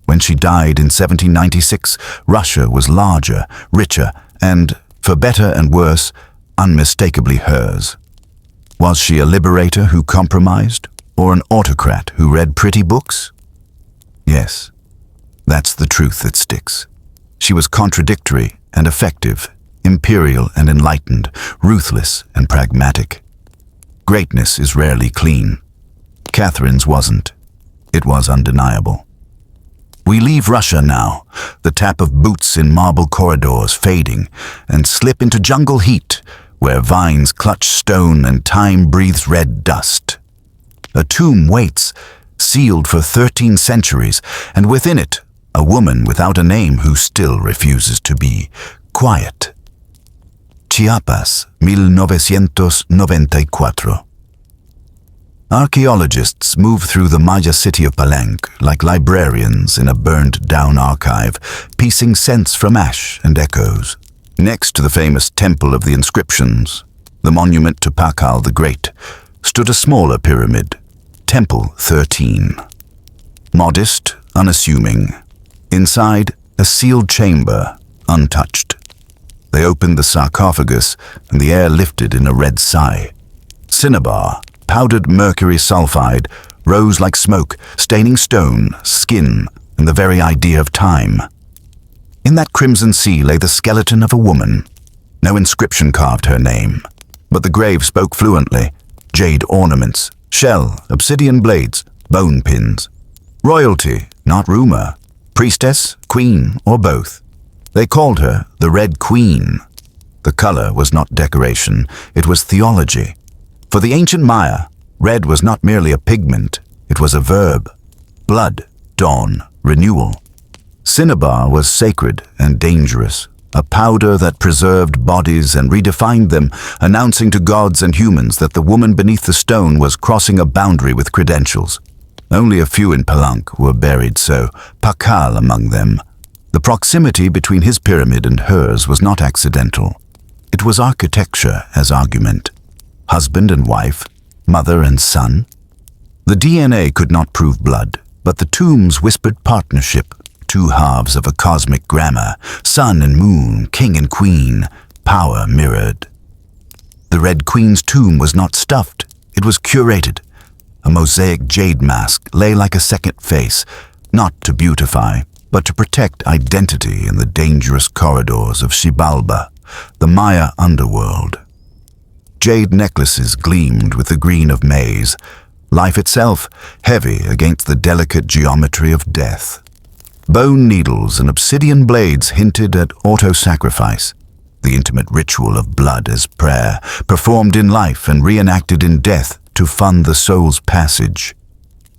When she died in 1796, Russia was larger, richer, and, for better and worse, unmistakably hers. Was she a liberator who compromised, or an autocrat who read pretty books? Yes, that's the truth that sticks. She was contradictory and effective, imperial and enlightened, ruthless and pragmatic. Greatness is rarely clean. Catherine's wasn't. It was undeniable. We leave Russia now, the tap of boots in marble corridors fading, and slip into jungle heat, where vines clutch stone and time breathes red dust. A tomb waits, sealed for 13 centuries, and within it, a woman without a name who still refuses to be quiet. Chiapas, 1994. Archaeologists move through the Maya city of Palenque like librarians in a burned-down archive, piecing sense from ash and echoes. Next to the famous Temple of the Inscriptions, the monument to Pakal the Great, stood a smaller pyramid, Temple 13. Modest, unassuming. Inside, a sealed chamber, untouched. They opened the sarcophagus, and the air lifted in a red sigh. Cinnabar, powdered mercury sulfide, rose like smoke, staining stone, skin, and the very idea of time. In that crimson sea lay the skeleton of a woman. No inscription carved her name, but the grave spoke fluently. Jade ornaments, shell, obsidian blades, bone pins. Royalty, not rumor. Priestess, queen, or both. They called her the Red Queen. The color was not decoration, it was theology. For the ancient Maya, red was not merely a pigment, it was a verb. Blood, dawn, renewal. Cinnabar was sacred and dangerous, a powder that preserved bodies and redefined them, announcing to gods and humans that the woman beneath the stone was crossing a boundary with credentials. Only a few in Palenque were buried so, Pakal among them. The proximity between his pyramid and hers was not accidental. It was architecture as argument. Husband and wife, mother and son. The DNA could not prove blood, but the tombs whispered partnership, 2 halves of a cosmic grammar, sun and moon, king and queen, power mirrored. The Red Queen's tomb was not stuffed, it was curated. A mosaic jade mask lay like a second face, not to beautify, but to protect identity in the dangerous corridors of Xibalba, the Maya underworld. Jade necklaces gleamed with the green of maize, life itself heavy against the delicate geometry of death. Bone needles and obsidian blades hinted at auto-sacrifice, the intimate ritual of blood as prayer, performed in life and reenacted in death to fund the soul's passage.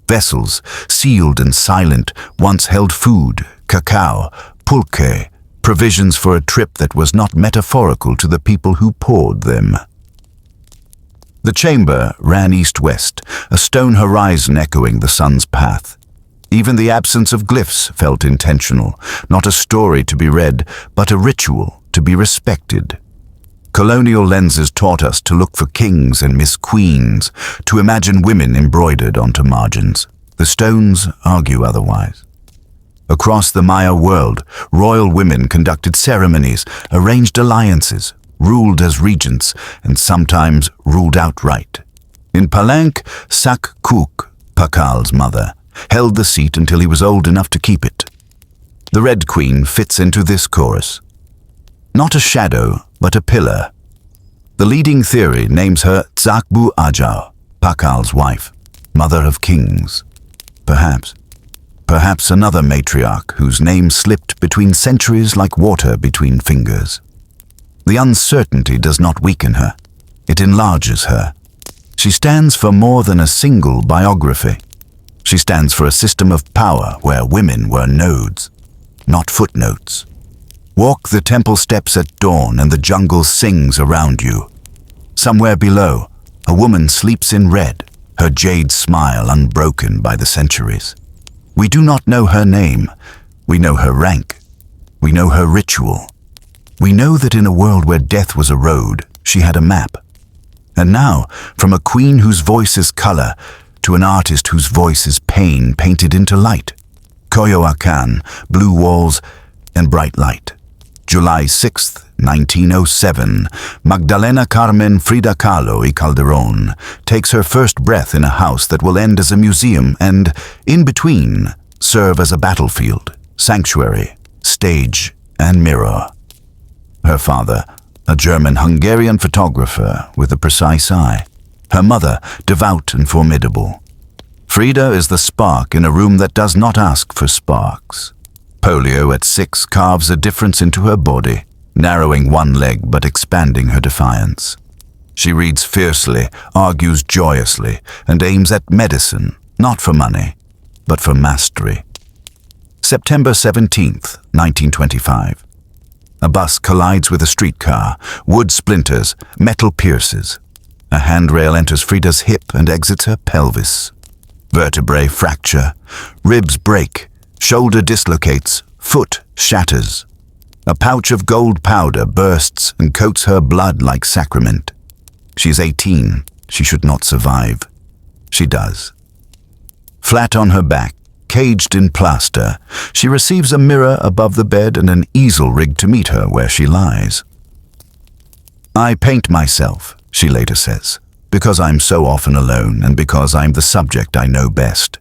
Vessels, sealed and silent, once held food, cacao, pulque, provisions for a trip that was not metaphorical to the people who poured them. The chamber ran east-west, a stone horizon echoing the sun's path. Even the absence of glyphs felt intentional, not a story to be read, but a ritual to be respected. Colonial lenses taught us to look for kings and Miss Queens, to imagine women embroidered onto margins. The stones argue otherwise. Across the Maya world, royal women conducted ceremonies, arranged alliances, ruled as regents, and sometimes ruled outright. In Palenque, Sak Kuk, Pakal's mother, held the seat until he was old enough to keep it. The Red Queen fits into this chorus. Not a shadow, but a pillar. The leading theory names her Tzakbu Ajao, Pakal's wife, mother of kings. Perhaps another matriarch whose name slipped between centuries like water between fingers. The uncertainty does not weaken her. It enlarges her. She stands for more than a single biography. She stands for a system of power where women were nodes, not footnotes. Walk the temple steps at dawn and the jungle sings around you. Somewhere below, a woman sleeps in red, her jade smile unbroken by the centuries. We do not know her name. We know her rank. We know her ritual. We know that in a world where death was a road, she had a map. And now, from a queen whose voice is color to an artist whose voice is pain painted into light. Coyoacán, blue walls and bright light. July 6th, 1907, Magdalena Carmen Frida Kahlo y Calderón takes her first breath in a house that will end as a museum and, in between, serve as a battlefield, sanctuary, stage, and mirror. Her father, a German-Hungarian photographer with a precise eye. Her mother, devout and formidable. Frida is the spark in a room that does not ask for sparks. Polio at 6 carves a difference into her body, narrowing one leg but expanding her defiance. She reads fiercely, argues joyously, and aims at medicine, not for money, but for mastery. September 17th, 1925. A bus collides with a streetcar, wood splinters, metal pierces. A handrail enters Frida's hip and exits her pelvis. Vertebrae fracture, ribs break, shoulder dislocates, foot shatters. A pouch of gold powder bursts and coats her blood like sacrament. She's 18. She should not survive. She does. Flat on her back, caged in plaster, she receives a mirror above the bed and an easel rigged to meet her where she lies. I paint myself, she later says, because I'm so often alone and because I'm the subject I know best.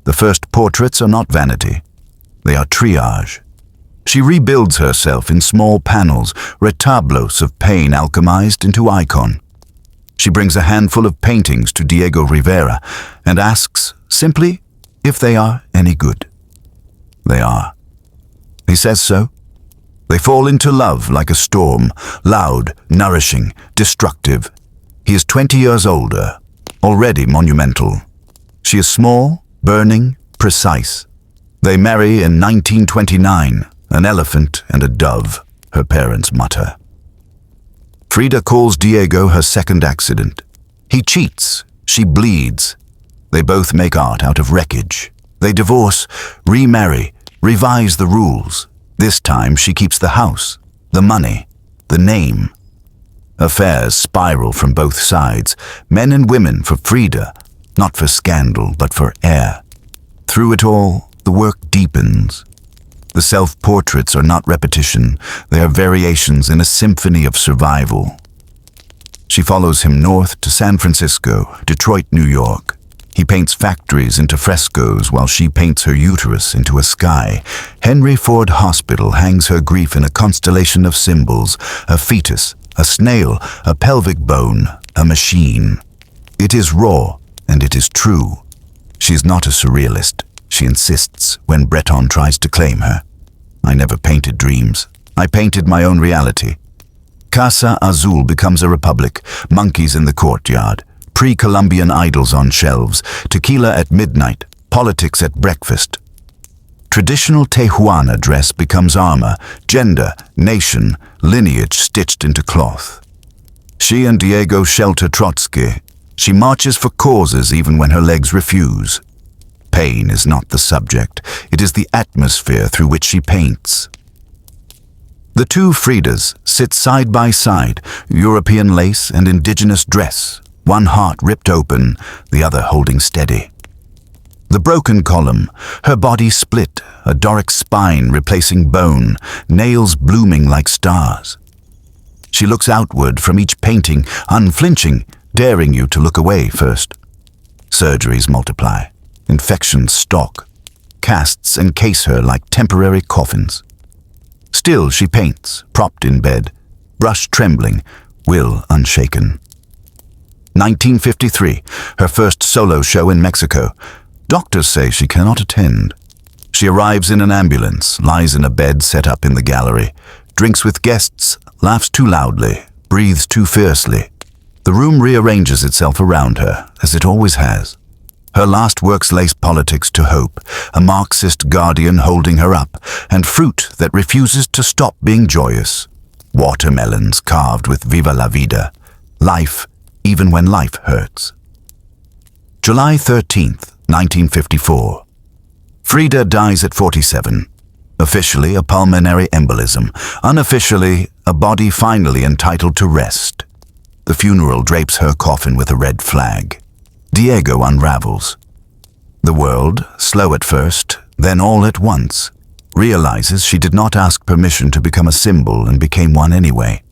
The first portraits are not vanity. They are triage. She rebuilds herself in small panels, retablos of pain alchemized into icon. She brings a handful of paintings to Diego Rivera and asks, simply, if they are any good. They are. He says so. They fall into love like a storm, loud, nourishing, destructive. He is 20 years older, already monumental. She is small, burning, precise. They marry in 1929, an elephant and a dove, her parents mutter. Frida calls Diego her second accident. He cheats, she bleeds. They both make art out of wreckage. They divorce, remarry, revise the rules. This time she keeps the house, the money, the name. Affairs spiral from both sides, men and women for Frida, not for scandal, but for air. Through it all, the work deepens. The self-portraits are not repetition, they are variations in a symphony of survival. She follows him north to San Francisco, Detroit, New York. He paints factories into frescoes while she paints her uterus into a sky. Henry Ford Hospital hangs her grief in a constellation of symbols, a fetus, a snail, a pelvic bone, a machine. It is raw, and it is true. She is not a surrealist, she insists when Breton tries to claim her. I never painted dreams. I painted my own reality. Casa Azul becomes a republic, monkeys in the courtyard, pre-Columbian idols on shelves, tequila at midnight, politics at breakfast. Traditional Tehuana dress becomes armor, gender, nation, lineage stitched into cloth. She and Diego shelter Trotsky. She marches for causes even when her legs refuse. Pain is not the subject, it is the atmosphere through which she paints. The two Fridas sit side by side, European lace and indigenous dress, one heart ripped open, the other holding steady. The broken column, her body split, a Doric spine replacing bone, nails blooming like stars. She looks outward from each painting, unflinching, daring you to look away first. Surgeries multiply, infections stalk, casts encase her like temporary coffins. Still she paints, propped in bed, brush trembling, will unshaken. 1953, her first solo show in Mexico. Doctors say she cannot attend. She arrives in an ambulance, lies in a bed set up in the gallery, drinks with guests, laughs too loudly, breathes too fiercely. The room rearranges itself around her, as it always has. Her last works lace politics to hope, a Marxist guardian holding her up, and fruit that refuses to stop being joyous. Watermelons carved with Viva la Vida. Life, even when life hurts. July 13th, 1954. Frida dies at 47. Officially a pulmonary embolism, unofficially a body finally entitled to rest. The funeral drapes her coffin with a red flag. Diego unravels. The world, slow at first, then all at once, realizes she did not ask permission to become a symbol and became one anyway.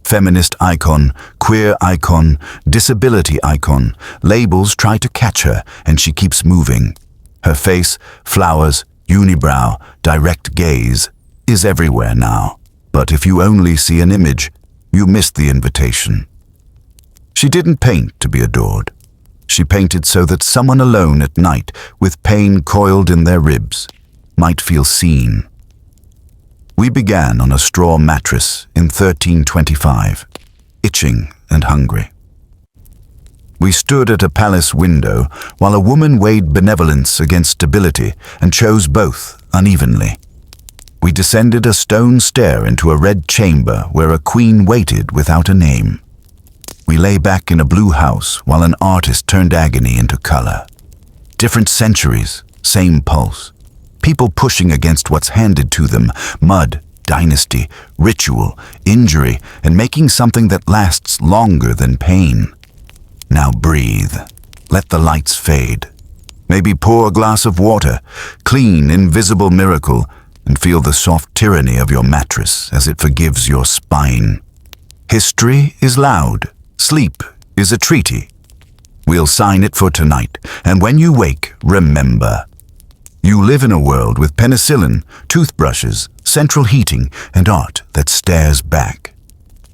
Feminist icon, queer icon, disability icon, labels try to catch her, and she keeps moving. Her face, flowers, unibrow, direct gaze, is everywhere now. But if you only see an image, you miss the invitation. She didn't paint to be adored. She painted so that someone alone at night, with pain coiled in their ribs, might feel seen. We began on a straw mattress in 1325, itching and hungry. We stood at a palace window while a woman weighed benevolence against stability and chose both unevenly. We descended a stone stair into a red chamber where a queen waited without a name. We lay back in a blue house while an artist turned agony into color. Different centuries, same pulse. People pushing against what's handed to them, mud, dynasty, ritual, injury, and making something that lasts longer than pain. Now breathe. Let the lights fade. Maybe pour a glass of water, clean, invisible miracle, and feel the soft tyranny of your mattress as it forgives your spine. History is loud. Sleep is a treaty. We'll sign it for tonight, and when you wake, remember. You live in a world with penicillin, toothbrushes, central heating, and art that stares back.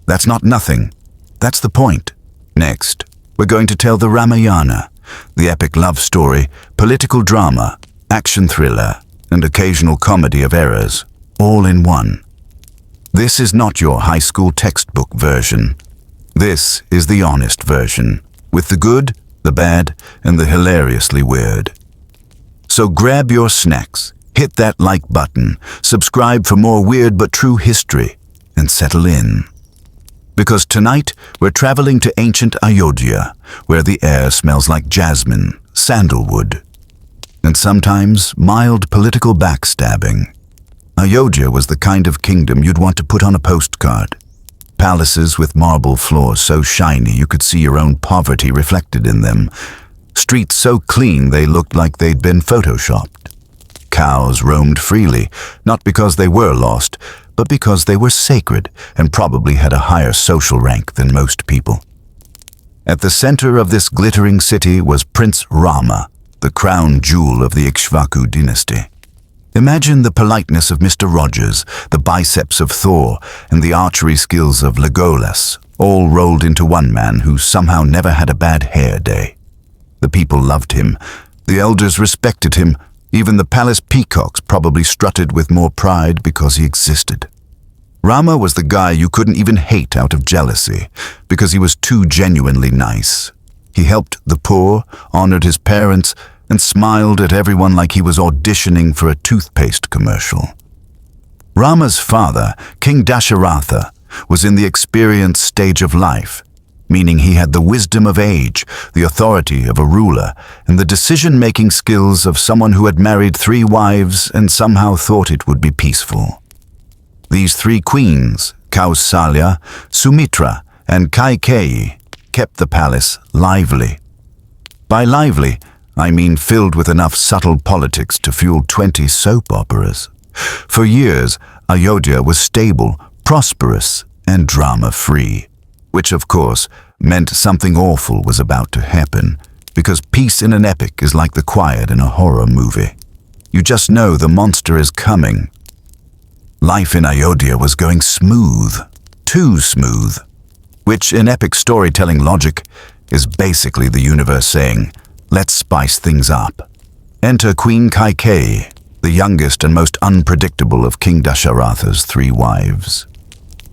That's not nothing. That's the point. Next, we're going to tell the Ramayana, the epic love story, political drama, action thriller, and occasional comedy of errors, all in one. This is not your high school textbook version. This is the honest version, with the good, the bad, and the hilariously weird. So grab your snacks, hit that like button, subscribe for more weird but true history, and settle in. Because tonight we're traveling to ancient Ayodhya, where the air smells like jasmine, sandalwood, and sometimes mild political backstabbing. Ayodhya was the kind of kingdom you'd want to put on a postcard. Palaces with marble floors so shiny you could see your own poverty reflected in them. Streets so clean they looked like they'd been photoshopped. Cows roamed freely, not because they were lost, but because they were sacred and probably had a higher social rank than most people. At the center of this glittering city was Prince Rama, the crown jewel of the Ikshvaku dynasty. Imagine the politeness of Mr. Rogers, the biceps of Thor, and the archery skills of Legolas, all rolled into one man who somehow never had a bad hair day. The people loved him. The elders respected him. Even the palace peacocks probably strutted with more pride because he existed. Rama was the guy you couldn't even hate out of jealousy, because he was too genuinely nice. He helped the poor, honored his parents, and smiled at everyone like he was auditioning for a toothpaste commercial. Rama's father, King Dasharatha, was in the experienced stage of life, meaning he had the wisdom of age, the authority of a ruler, and the decision-making skills of someone who had married 3 wives and somehow thought it would be peaceful. These three queens, Kausalya, Sumitra, and Kaikeyi, kept the palace lively. By lively, I mean filled with enough subtle politics to fuel 20 soap operas. For years, Ayodhya was stable, prosperous, and drama-free, which of course meant something awful was about to happen, because peace in an epic is like the quiet in a horror movie. You just know the monster is coming. Life in Ayodhya was going smooth, too smooth, which in epic storytelling logic is basically the universe saying, let's spice things up. Enter Queen Kaikeyi, the youngest and most unpredictable of King Dasharatha's 3 wives.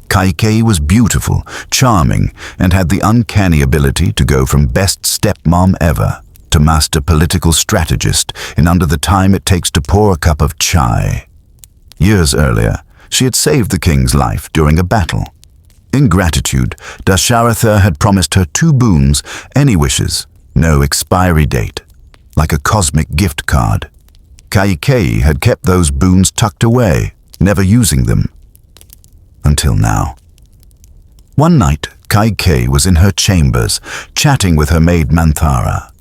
Kaikeyi was beautiful, charming, and had the uncanny ability to go from best stepmom ever to master political strategist in under the time it takes to pour a cup of chai. Years earlier, she had saved the king's life during a battle. In gratitude, Dasharatha had promised her 2 boons, any wishes, no expiry date, like a cosmic gift card. Kaikeyi had kept those boons tucked away, never using them. Until now. One night, Kaikeyi was in her chambers, chatting with her maid Manthara.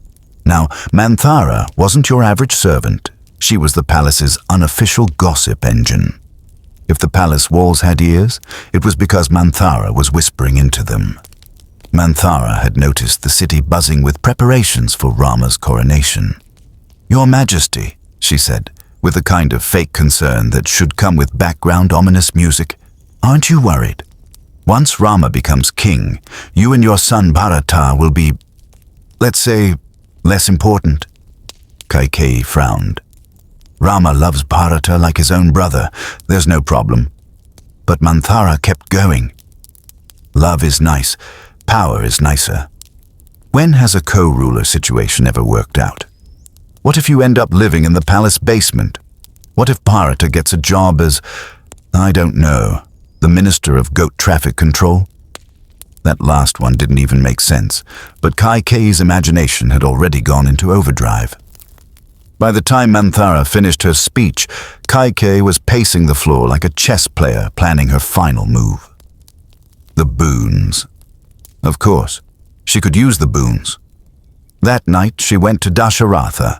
Now, Manthara wasn't your average servant. She was the palace's unofficial gossip engine. If the palace walls had ears, it was because Manthara was whispering into them. Manthara had noticed the city buzzing with preparations for Rama's coronation. "Your Majesty," she said, with the kind of fake concern that should come with background ominous music, "aren't you worried? Once Rama becomes king, you and your son Bharata will be, let's say, less important." Kaikeyi frowned. "Rama loves Bharata like his own brother. There's no problem." But Manthara kept going. "Love is nice. Power is nicer. When has a co-ruler situation ever worked out? What if you end up living in the palace basement? What if Bharata gets a job as, I don't know, the Minister of Goat Traffic Control?" That last one didn't even make sense, but Kaikeyi's imagination had already gone into overdrive. By the time Manthara finished her speech, Kaikeyi was pacing the floor like a chess player planning her final move. The boons. Of course, she could use the boons. That night she went to Dasharatha,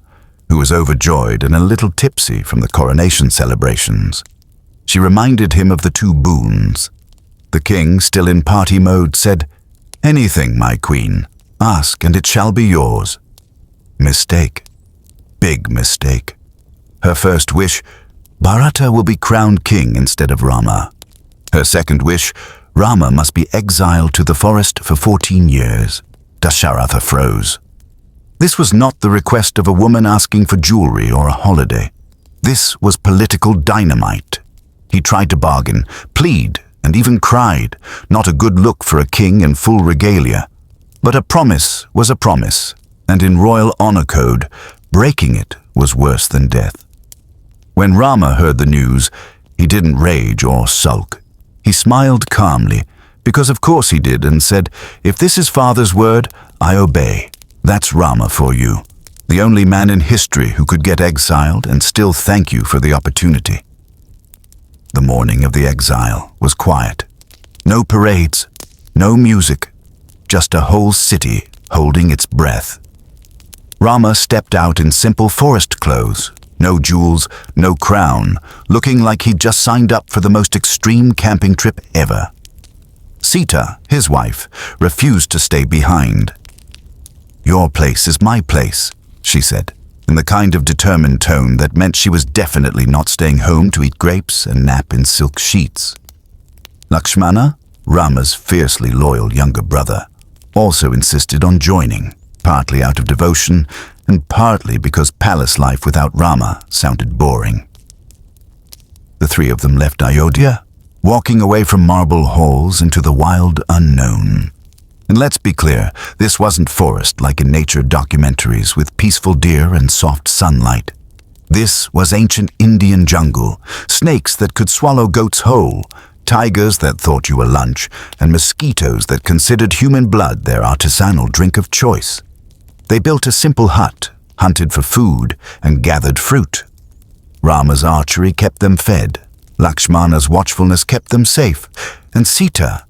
who was overjoyed and a little tipsy from the coronation celebrations. She reminded him of the 2 boons. The king, still in party mode, said, "Anything, my queen. Ask and it shall be yours." Mistake. Big mistake. Her first wish, Bharata will be crowned king instead of Rama. Her second wish, Rama must be exiled to the forest for 14 years. Dasharatha froze. This was not the request of a woman asking for jewelry or a holiday. This was political dynamite. He tried to bargain, plead, and even cried, not a good look for a king in full regalia. But a promise was a promise, and in royal honor code, breaking it was worse than death. When Rama heard the news, he didn't rage or sulk. He smiled calmly, because of course he did, and said, "If this is Father's word, I obey. That's Rama for you, the only man in history who could get exiled and still thank you for the opportunity." The morning of the exile was quiet. No parades, no music, just a whole city holding its breath. Rama stepped out in simple forest clothes, no jewels, no crown, looking like he'd just signed up for the most extreme camping trip ever. Sita, his wife, refused to stay behind. "Your place is my place," she said, in the kind of determined tone that meant she was definitely not staying home to eat grapes and nap in silk sheets. Lakshmana, Rama's fiercely loyal younger brother, also insisted on joining, partly out of devotion and partly because palace life without Rama sounded boring. The 3 of them left Ayodhya, walking away from marble halls into the wild unknown. And let's be clear, this wasn't forest like in nature documentaries with peaceful deer and soft sunlight. This was ancient Indian jungle, snakes that could swallow goats whole, tigers that thought you were lunch, and mosquitoes that considered human blood their artisanal drink of choice. They built a simple hut, hunted for food, and gathered fruit. Rama's archery kept them fed. Lakshmana's watchfulness kept them safe, and Sita,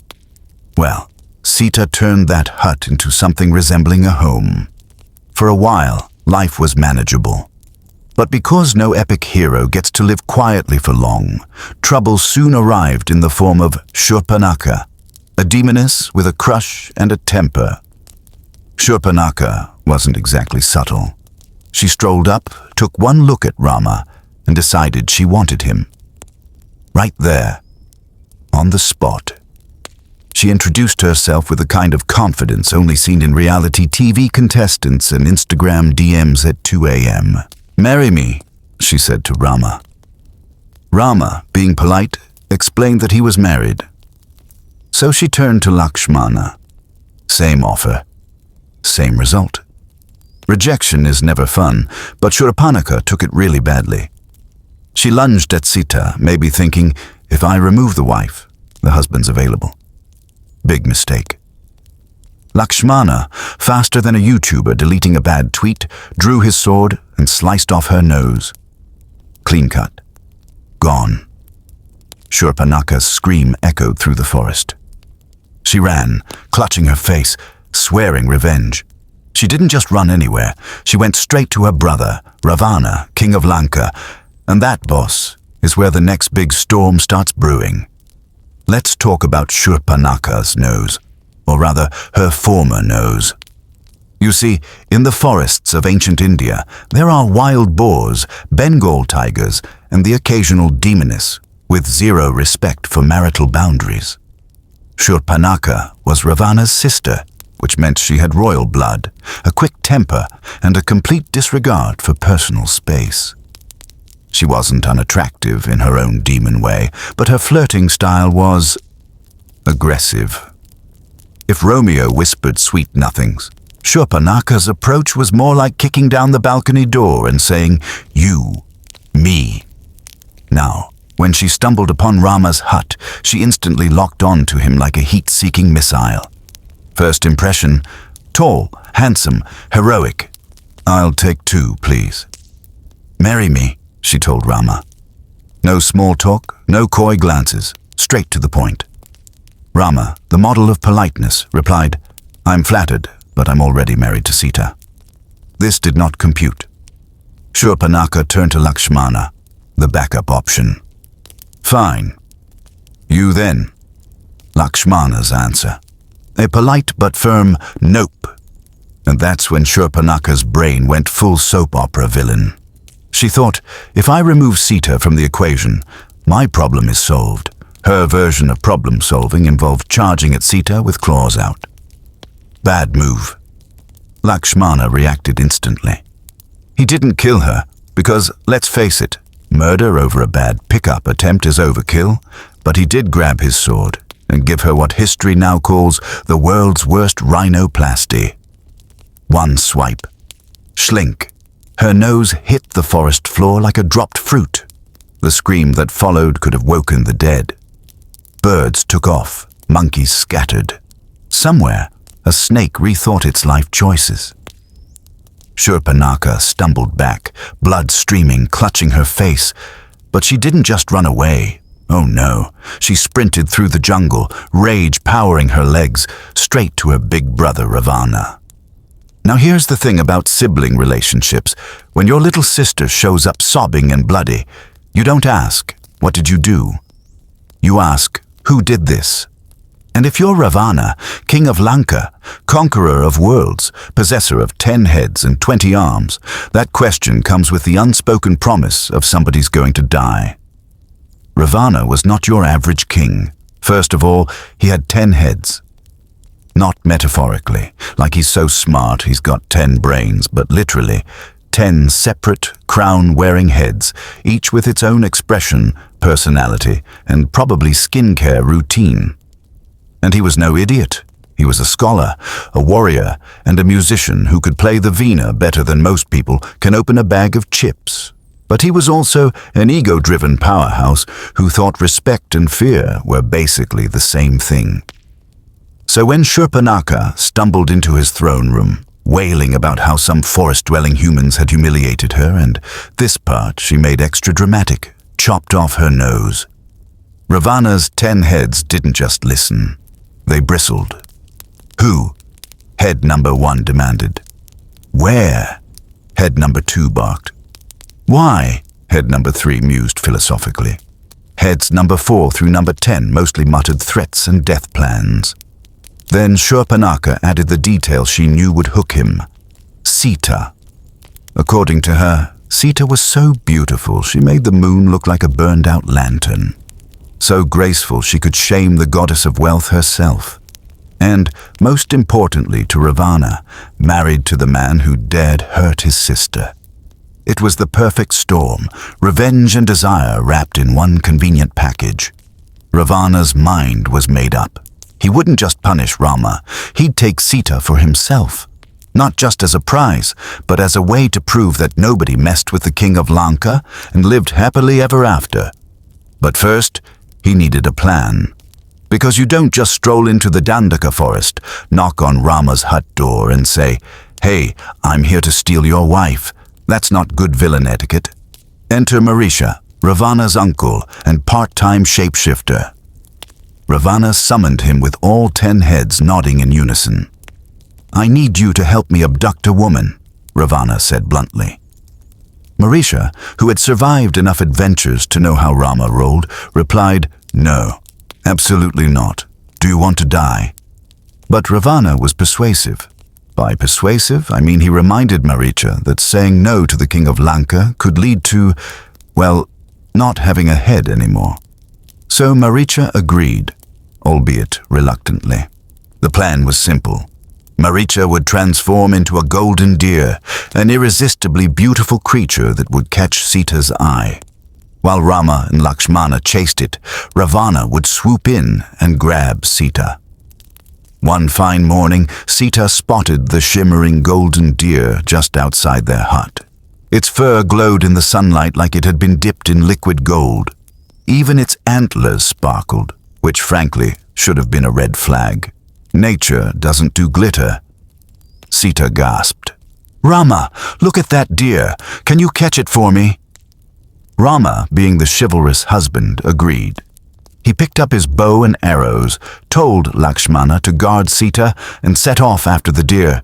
well, Sita turned that hut into something resembling a home. For a while, life was manageable. But because no epic hero gets to live quietly for long, trouble soon arrived in the form of Shurpanakha, a demoness with a crush and a temper. Shurpanakha wasn't exactly subtle. She strolled up, took one look at Rama, and decided she wanted him. Right there, on the spot. She introduced herself with a kind of confidence only seen in reality TV contestants and Instagram DMs at 2 a.m. "Marry me," she said to Rama. Rama, being polite, explained that he was married. So she turned to Lakshmana. Same offer, same result. Rejection is never fun, but Shurpanakha took it really badly. She lunged at Sita, maybe thinking, if I remove the wife, the husband's available. Big mistake. Lakshmana, faster than a YouTuber deleting a bad tweet, drew his sword and sliced off her nose. Clean cut. Gone. Shurpanakha's scream echoed through the forest. She ran, clutching her face, swearing revenge. She didn't just run anywhere. She went straight to her brother, Ravana, king of Lanka, and that, boss, is where the next big storm starts brewing. Let's talk about Shurpanakha's nose, or rather, her former nose. You see, in the forests of ancient India, there are wild boars, Bengal tigers, and the occasional demoness, with zero respect for marital boundaries. Shurpanakha was Ravana's sister, which meant she had royal blood, a quick temper, and a complete disregard for personal space. She wasn't unattractive in her own demon way, but her flirting style was aggressive. If Romeo whispered sweet nothings, Shurpanakha's approach was more like kicking down the balcony door and saying, "You, me." Now, when she stumbled upon Rama's hut, she instantly locked on to him like a heat-seeking missile. First impression, tall, handsome, heroic. "I'll take two, please." "Marry me," she told Rama. No small talk, no coy glances, straight to the point. Rama, the model of politeness, replied, "I'm flattered, but I'm already married to Sita." This did not compute. Shurpanakha turned to Lakshmana, the backup option. "Fine. You then." Lakshmana's answer. A polite but firm nope. And that's when Shurpanakha's brain went full soap opera villain. She thought, if I remove Sita from the equation, my problem is solved. Her version of problem solving involved charging at Sita with claws out. Bad move. Lakshmana reacted instantly. He didn't kill her, because, let's face it, murder over a bad pickup attempt is overkill, but he did grab his sword and give her what history now calls the world's worst rhinoplasty. One swipe. Schlink. Her nose hit the forest floor like a dropped fruit. The scream that followed could have woken the dead. Birds took off, monkeys scattered. Somewhere, a snake rethought its life choices. Shurpanakha stumbled back, blood streaming, clutching her face. But she didn't just run away. Oh no, she sprinted through the jungle, rage powering her legs, straight to her big brother Ravana. Now here's the thing about sibling relationships. When your little sister shows up sobbing and bloody, you don't ask, "What did you do?" You ask, "Who did this?" And if you're Ravana, king of Lanka, conqueror of worlds, possessor of 10 heads and 20 arms, that question comes with the unspoken promise of somebody's going to die. Ravana was not your average king. First of all, he had 10 heads. Not metaphorically, like he's so smart he's got 10 brains, but literally 10 separate, crown-wearing heads, each with its own expression, personality, and probably skincare routine. And he was no idiot. He was a scholar, a warrior, and a musician who could play the veena better than most people can open a bag of chips. But he was also an ego-driven powerhouse who thought respect and fear were basically the same thing. So when Shurpanakha stumbled into his throne room, wailing about how some forest-dwelling humans had humiliated her, and this part she made extra dramatic, chopped off her nose, Ravana's 10 heads didn't just listen. They bristled. Who? Head number 1 demanded. Where? Head number 2 barked. Why? Head number 3 mused philosophically. Heads number 4 through number 10 mostly muttered threats and death plans. Then Shurpanaka added the detail she knew would hook him. Sita. According to her, Sita was so beautiful she made the moon look like a burned-out lantern. So graceful she could shame the goddess of wealth herself. And, most importantly to Ravana, married to the man who dared hurt his sister. It was the perfect storm, revenge and desire wrapped in one convenient package. Ravana's mind was made up. He wouldn't just punish Rama, he'd take Sita for himself. Not just as a prize, but as a way to prove that nobody messed with the king of Lanka and lived happily ever after. But first, he needed a plan. Because you don't just stroll into the Dandaka forest, knock on Rama's hut door and say, "Hey, I'm here to steal your wife." That's not good villain etiquette. Enter Marisha, Ravana's uncle and part-time shapeshifter. Ravana summoned him with all 10 heads nodding in unison. "I need you to help me abduct a woman," Ravana said bluntly. Marisha, who had survived enough adventures to know how Rama rolled, replied, "No, absolutely not. Do you want to die?" But Ravana was persuasive. By persuasive, I mean he reminded Marisha that saying no to the king of Lanka could lead to, well, not having a head anymore. So Marisha agreed, albeit reluctantly. The plan was simple. Marisha would transform into a golden deer, an irresistibly beautiful creature that would catch Sita's eye. While Rama and Lakshmana chased it, Ravana would swoop in and grab Sita. One fine morning, Sita spotted the shimmering golden deer just outside their hut. Its fur glowed in the sunlight like it had been dipped in liquid gold. Even its antlers sparkled, which frankly should have been a red flag. Nature doesn't do glitter. Sita gasped. "Rama, look at that deer. Can you catch it for me?" Rama, being the chivalrous husband, agreed. He picked up his bow and arrows, told Lakshmana to guard Sita, and set off after the deer.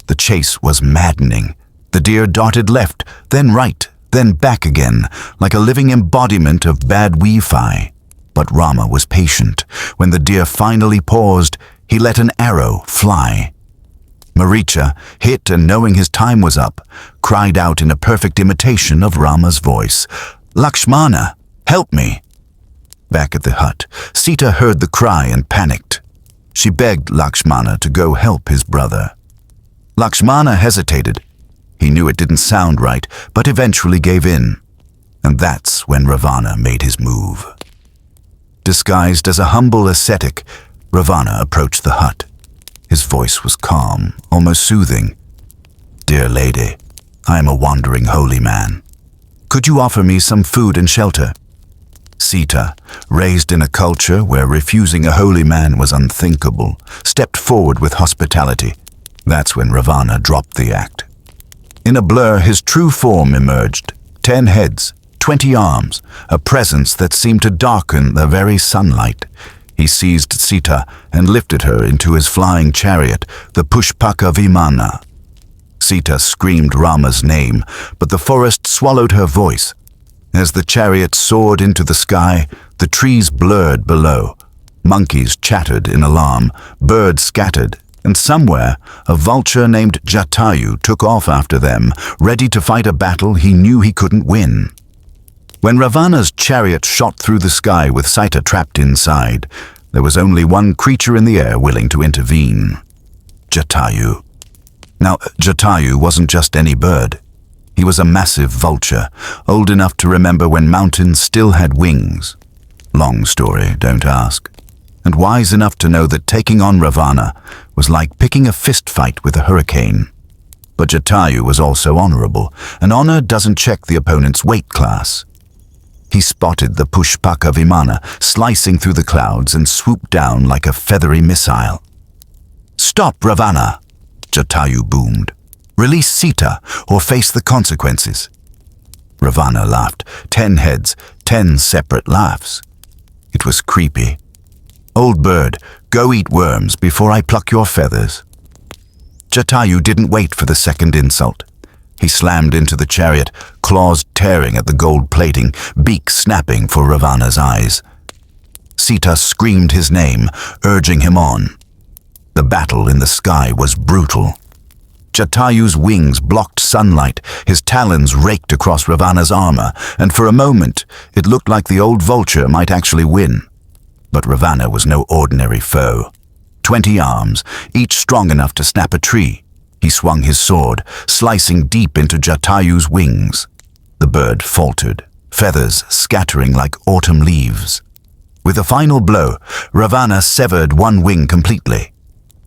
The chase was maddening. The deer darted left, then right, then back again, like a living embodiment of bad Wi-Fi. But Rama was patient. When the deer finally paused, he let an arrow fly. Marisha, hit and knowing his time was up, cried out in a perfect imitation of Rama's voice, "Lakshmana, help me!" Back at the hut, Sita heard the cry and panicked. She begged Lakshmana to go help his brother. Lakshmana hesitated. He knew it didn't sound right, but eventually gave in. And that's when Ravana made his move. Disguised as a humble ascetic, Ravana approached the hut. His voice was calm, almost soothing. "Dear lady, I am a wandering holy man. Could you offer me some food and shelter?" Sita, raised in a culture where refusing a holy man was unthinkable, stepped forward with hospitality. That's when Ravana dropped the act. In a blur, his true form emerged. 10 heads, 20 arms, a presence that seemed to darken the very sunlight. He seized Sita and lifted her into his flying chariot, the Pushpaka Vimana. Sita screamed Rama's name, but the forest swallowed her voice. As the chariot soared into the sky, the trees blurred below. Monkeys chattered in alarm, birds scattered, and somewhere a vulture named Jatayu took off after them, ready to fight a battle he knew he couldn't win. When Ravana's chariot shot through the sky with Sita trapped inside, there was only one creature in the air willing to intervene. Jatayu. Now, Jatayu wasn't just any bird. He was a massive vulture, old enough to remember when mountains still had wings. Long story, don't ask. And wise enough to know that taking on Ravana was like picking a fist fight with a hurricane. But Jatayu was also honorable, and honor doesn't check the opponent's weight class. He spotted the Pushpaka Vimana slicing through the clouds and swooped down like a feathery missile. "Stop, Ravana!" Jatayu boomed. "Release Sita or face the consequences." Ravana laughed. 10 heads, 10 separate laughs. It was creepy. "Old bird, go eat worms before I pluck your feathers." Jatayu didn't wait for the second insult. He slammed into the chariot, claws tearing at the gold plating, beak snapping for Ravana's eyes. Sita screamed his name, urging him on. The battle in the sky was brutal. Jatayu's wings blocked sunlight, his talons raked across Ravana's armor, and for a moment it looked like the old vulture might actually win. But Ravana was no ordinary foe. 20 arms, each strong enough to snap a tree. He swung his sword, slicing deep into Jatayu's wings. The bird faltered, feathers scattering like autumn leaves. With a final blow, Ravana severed one wing completely.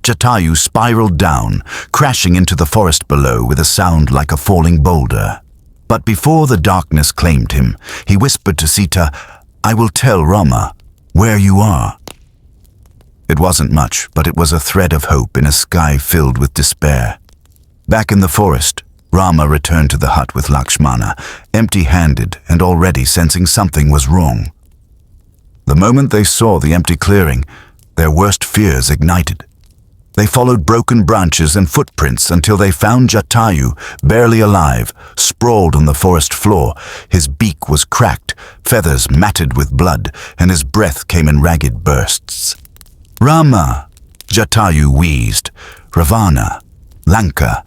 Jatayu spiraled down, crashing into the forest below with a sound like a falling boulder. But before the darkness claimed him, he whispered to Sita, "I will tell Rama where you are." It wasn't much, but it was a thread of hope in a sky filled with despair. Back in the forest, Rama returned to the hut with Lakshmana, empty-handed and already sensing something was wrong. The moment they saw the empty clearing, their worst fears ignited. They followed broken branches and footprints until they found Jatayu, barely alive, sprawled on the forest floor. His beak was cracked, feathers matted with blood, and his breath came in ragged bursts. "Rama!" Jatayu wheezed. "Ravana! Lanka!"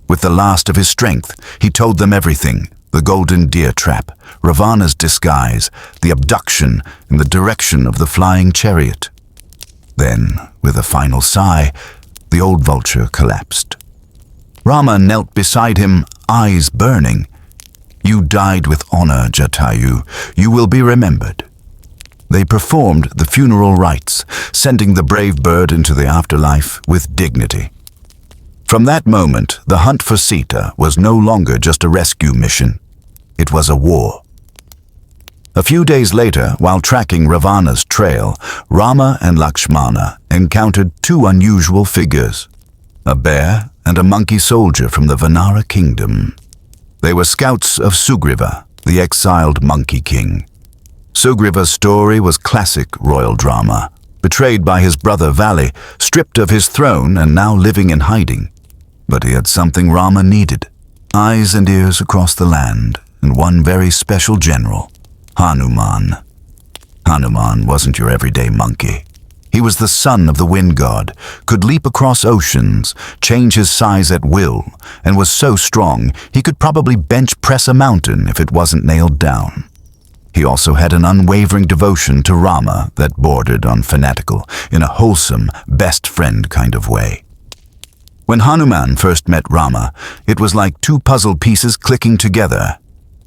With the last of his strength, he told them everything. The golden deer trap, Ravana's disguise, the abduction, and the direction of the flying chariot. Then, with a final sigh, the old vulture collapsed. Rama knelt beside him, eyes burning. "You died with honor, Jatayu. You will be remembered." They performed the funeral rites, sending the brave bird into the afterlife with dignity. From that moment, the hunt for Sita was no longer just a rescue mission. It was a war. A few days later, while tracking Ravana's trail, Rama and Lakshmana encountered two unusual figures, a bear and a monkey soldier from the Vanara kingdom. They were scouts of Sugriva, the exiled monkey king. Sugriva's story was classic royal drama, betrayed by his brother Vali, stripped of his throne and now living in hiding. But he had something Rama needed, eyes and ears across the land, and one very special general, Hanuman. Hanuman wasn't your everyday monkey. He was the son of the wind god, could leap across oceans, change his size at will, and was so strong he could probably bench press a mountain if it wasn't nailed down. He also had an unwavering devotion to Rama that bordered on fanatical, in a wholesome, best friend kind of way. When Hanuman first met Rama, it was like two puzzle pieces clicking together.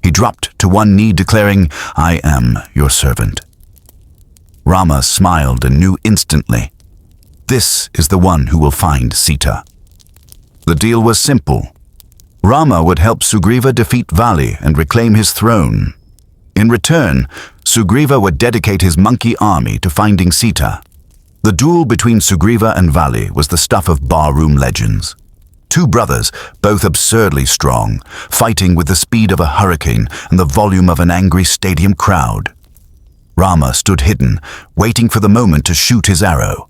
He dropped to one knee declaring, "I am your servant." Rama smiled and knew instantly, this is the one who will find Sita. The deal was simple. Rama would help Sugriva defeat Vali and reclaim his throne. In return, Sugriva would dedicate his monkey army to finding Sita. The duel between Sugriva and Vali was the stuff of barroom legends. Two brothers, both absurdly strong, fighting with the speed of a hurricane and the volume of an angry stadium crowd. Rama stood hidden, waiting for the moment to shoot his arrow.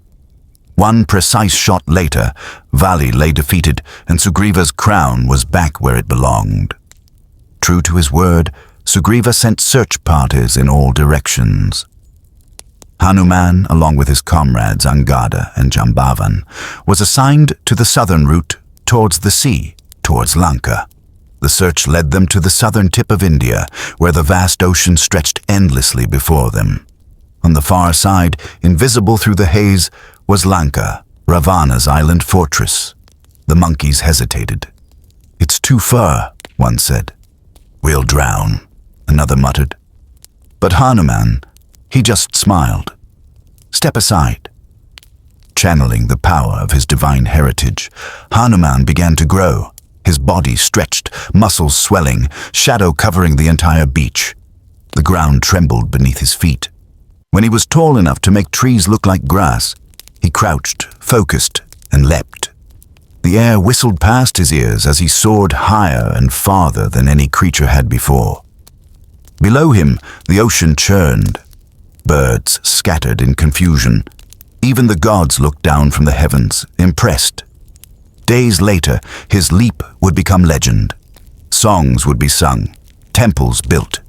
One precise shot later, Vali lay defeated and Sugriva's crown was back where it belonged. True to his word, Sugriva sent search parties in all directions. Hanuman, along with his comrades Angada and Jambavan, was assigned to the southern route towards the sea, towards Lanka. The search led them to the southern tip of India, where the vast ocean stretched endlessly before them. On the far side, invisible through the haze, was Lanka, Ravana's island fortress. The monkeys hesitated. "It's too far," one said. "We'll drown," another muttered. But Hanuman, he just smiled. "Step aside." Channeling the power of his divine heritage, Hanuman began to grow. His body stretched, muscles swelling, shadow covering the entire beach. The ground trembled beneath his feet. When he was tall enough to make trees look like grass, he crouched, focused, and leapt. The air whistled past his ears as he soared higher and farther than any creature had before. Below him, the ocean churned. birds scattered in confusion. Even the gods looked down from the heavens, impressed. Days later, his leap would become legend. Songs would be sung, temples built.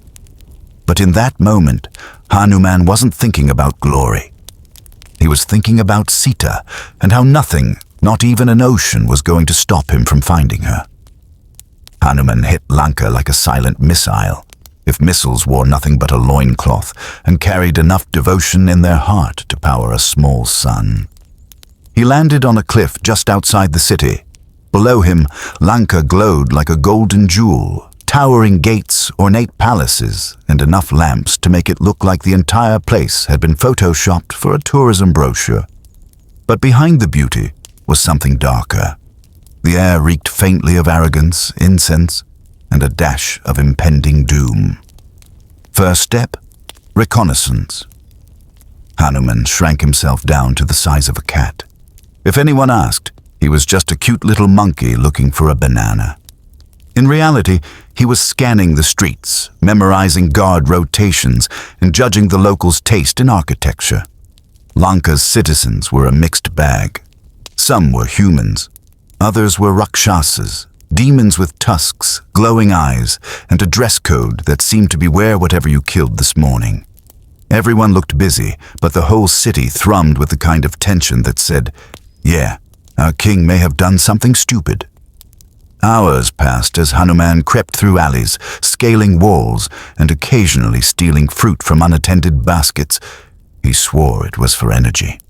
But in that moment, Hanuman wasn't thinking about glory. He was thinking about Sita and how nothing, not even an ocean, was going to stop him from finding her. Hanuman hit Lanka like a silent missile, if missiles wore nothing but a loincloth and carried enough devotion in their heart to power a small sun. He landed on a cliff just outside the city. Below him, Lanka glowed like a golden jewel, towering gates, ornate palaces, and enough lamps to make it look like the entire place had been photoshopped for a tourism brochure. But behind the beauty was something darker. The air reeked faintly of arrogance, incense, and a dash of impending doom. First step, reconnaissance. Hanuman shrank himself down to the size of a cat. If anyone asked, he was just a cute little monkey looking for a banana. In reality, he was scanning the streets, memorizing guard rotations, and judging the locals' taste in architecture. Lanka's citizens were a mixed bag. Some were humans. Others were rakshasas, demons with tusks, glowing eyes, and a dress code that seemed to be wear whatever you killed this morning. Everyone looked busy, but the whole city thrummed with the kind of tension that said, "Yeah, our king may have done something stupid." Hours passed as Hanuman crept through alleys, scaling walls, and occasionally stealing fruit from unattended baskets. He swore it was for energy.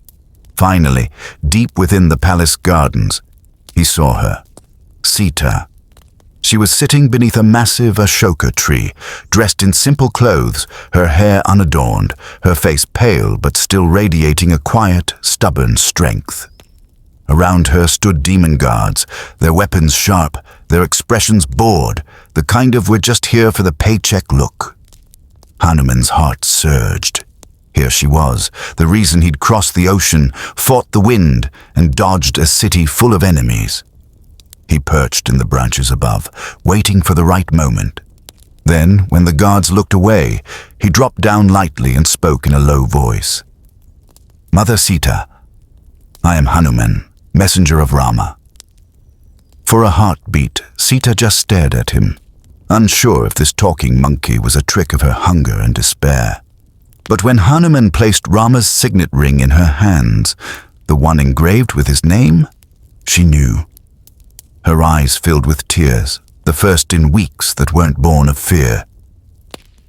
Finally, deep within the palace gardens, he saw her, Sita. She was sitting beneath a massive Ashoka tree, dressed in simple clothes, her hair unadorned, her face pale but still radiating a quiet, stubborn strength. Around her stood demon guards, their weapons sharp, their expressions bored, the kind of "we're just here for the paycheck" look. Hanuman's heart surged. Here she was, the reason he'd crossed the ocean, fought the wind, and dodged a city full of enemies. He perched in the branches above, waiting for the right moment. Then, when the guards looked away, he dropped down lightly and spoke in a low voice. "Mother Sita, I am Hanuman, messenger of Rama." For a heartbeat, Sita just stared at him, unsure if this talking monkey was a trick of her hunger and despair. But when Hanuman placed Rama's signet ring in her hands, the one engraved with his name, she knew. Her eyes filled with tears, the first in weeks that weren't born of fear.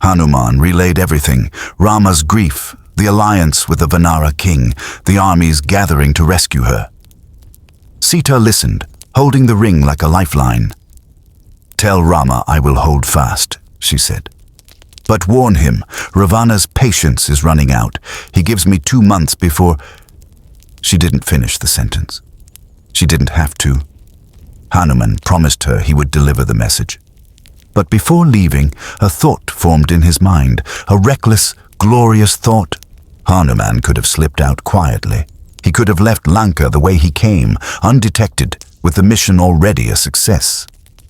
Hanuman relayed everything, Rama's grief, the alliance with the Vanara king, the armies gathering to rescue her. Sita listened, holding the ring like a lifeline. "Tell Rama I will hold fast," she said. "But warn him, Ravana's patience is running out. He gives me 2 months before—" She didn't finish the sentence. She didn't have to. Hanuman promised her he would deliver the message. But before leaving, a thought formed in his mind, a reckless, glorious thought. Hanuman could have slipped out quietly. He could have left Lanka the way he came, undetected, with the mission already a success.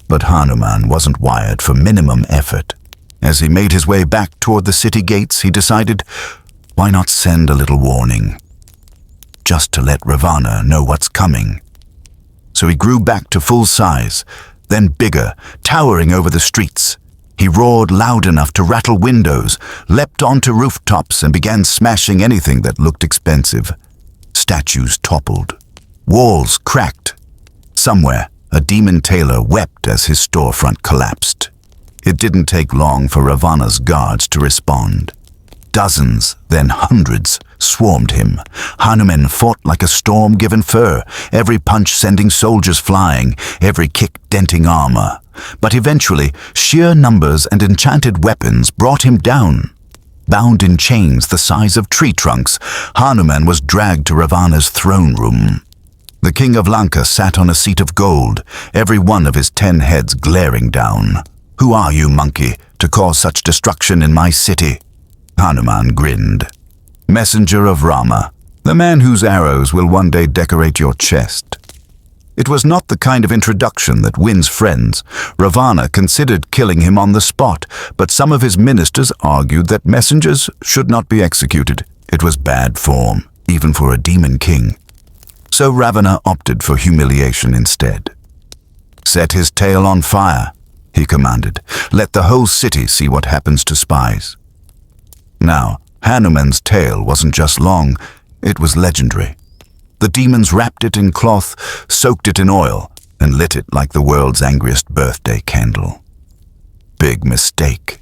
But Hanuman wasn't wired for minimum effort. As he made his way back toward the city gates, he decided, why not send a little warning? Just to let Ravana know what's coming. So he grew back to full size, then bigger, towering over the streets. He roared loud enough to rattle windows, leapt onto rooftops, and began smashing anything that looked expensive. Statues toppled. Walls cracked. Somewhere, a demon tailor wept as his storefront collapsed. It didn't take long for Ravana's guards to respond. Dozens, then hundreds, swarmed him. Hanuman fought like a storm-given fur, every punch sending soldiers flying, every kick denting armor. But eventually, sheer numbers and enchanted weapons brought him down. Bound in chains the size of tree trunks, Hanuman was dragged to Ravana's throne room. The king of Lanka sat on a seat of gold, every one of his 10 heads glaring down. "Who are you, monkey, to cause such destruction in my city?" Hanuman grinned. "Messenger of Rama, the man whose arrows will one day decorate your chest." It was not the kind of introduction that wins friends. Ravana considered killing him on the spot, but some of his ministers argued that messengers should not be executed. It was bad form, even for a demon king. So Ravana opted for humiliation instead. "Set his tail on fire," he commanded. "Let the whole city see what happens to spies." Now, Hanuman's tail wasn't just long, it was legendary. The demons wrapped it in cloth, soaked it in oil, and lit it like the world's angriest birthday candle. Big mistake.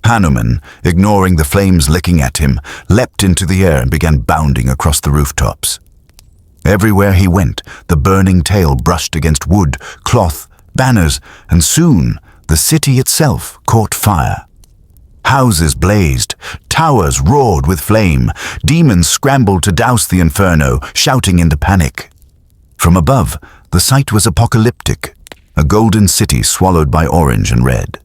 Hanuman, ignoring the flames licking at him, leapt into the air and began bounding across the rooftops. Everywhere he went, the burning tail brushed against wood, cloth, banners, and soon the city itself caught fire. Houses blazed, towers roared with flame, demons scrambled to douse the inferno, shouting into panic. From above, the sight was apocalyptic, a golden city swallowed by orange and red.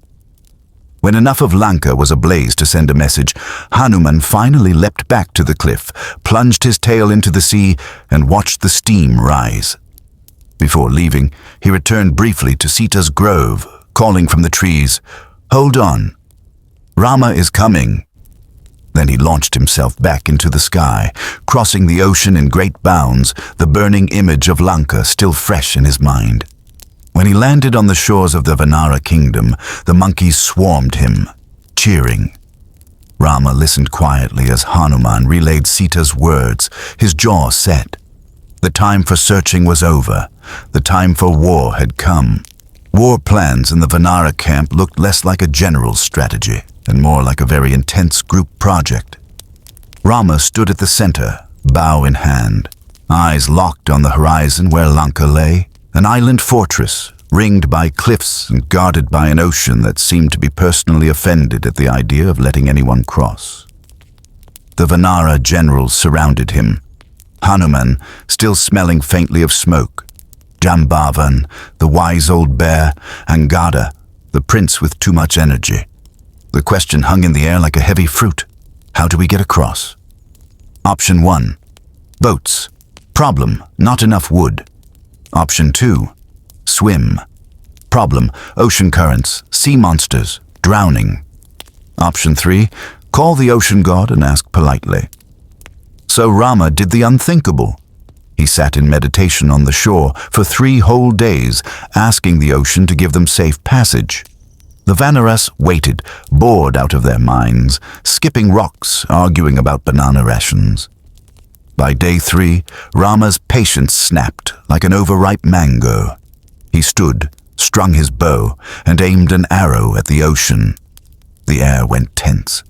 When enough of Lanka was ablaze to send a message, Hanuman finally leapt back to the cliff, plunged his tail into the sea, and watched the steam rise. Before leaving, he returned briefly to Sita's grove, calling from the trees, "Hold on. Rama is coming." Then he launched himself back into the sky, crossing the ocean in great bounds, the burning image of Lanka still fresh in his mind. When he landed on the shores of the Vanara kingdom, the monkeys swarmed him, cheering. Rama listened quietly as Hanuman relayed Sita's words, his jaw set. The time for searching was over. The time for war had come. War plans in the Vanara camp looked less like a general's strategy and more like a very intense group project. Rama stood at the center, bow in hand, eyes locked on the horizon where Lanka lay, an island fortress ringed by cliffs and guarded by an ocean that seemed to be personally offended at the idea of letting anyone cross. The Vanara generals surrounded him, Hanuman still smelling faintly of smoke, Jambavan, the wise old bear, and Gada, the prince with too much energy. The question hung in the air like a heavy fruit. How do we get across? Option 1. Boats. Problem, not enough wood. Option 2. Swim. Problem, ocean currents, sea monsters, drowning. Option 3. Call the ocean god and ask politely. So Rama did the unthinkable. He sat in meditation on the shore for 3 whole days, asking the ocean to give them safe passage. The Vanaras waited, bored out of their minds, skipping rocks, arguing about banana rations. By day 3, Rama's patience snapped like an overripe mango. He stood, strung his bow, and aimed an arrow at the ocean. The air went tense.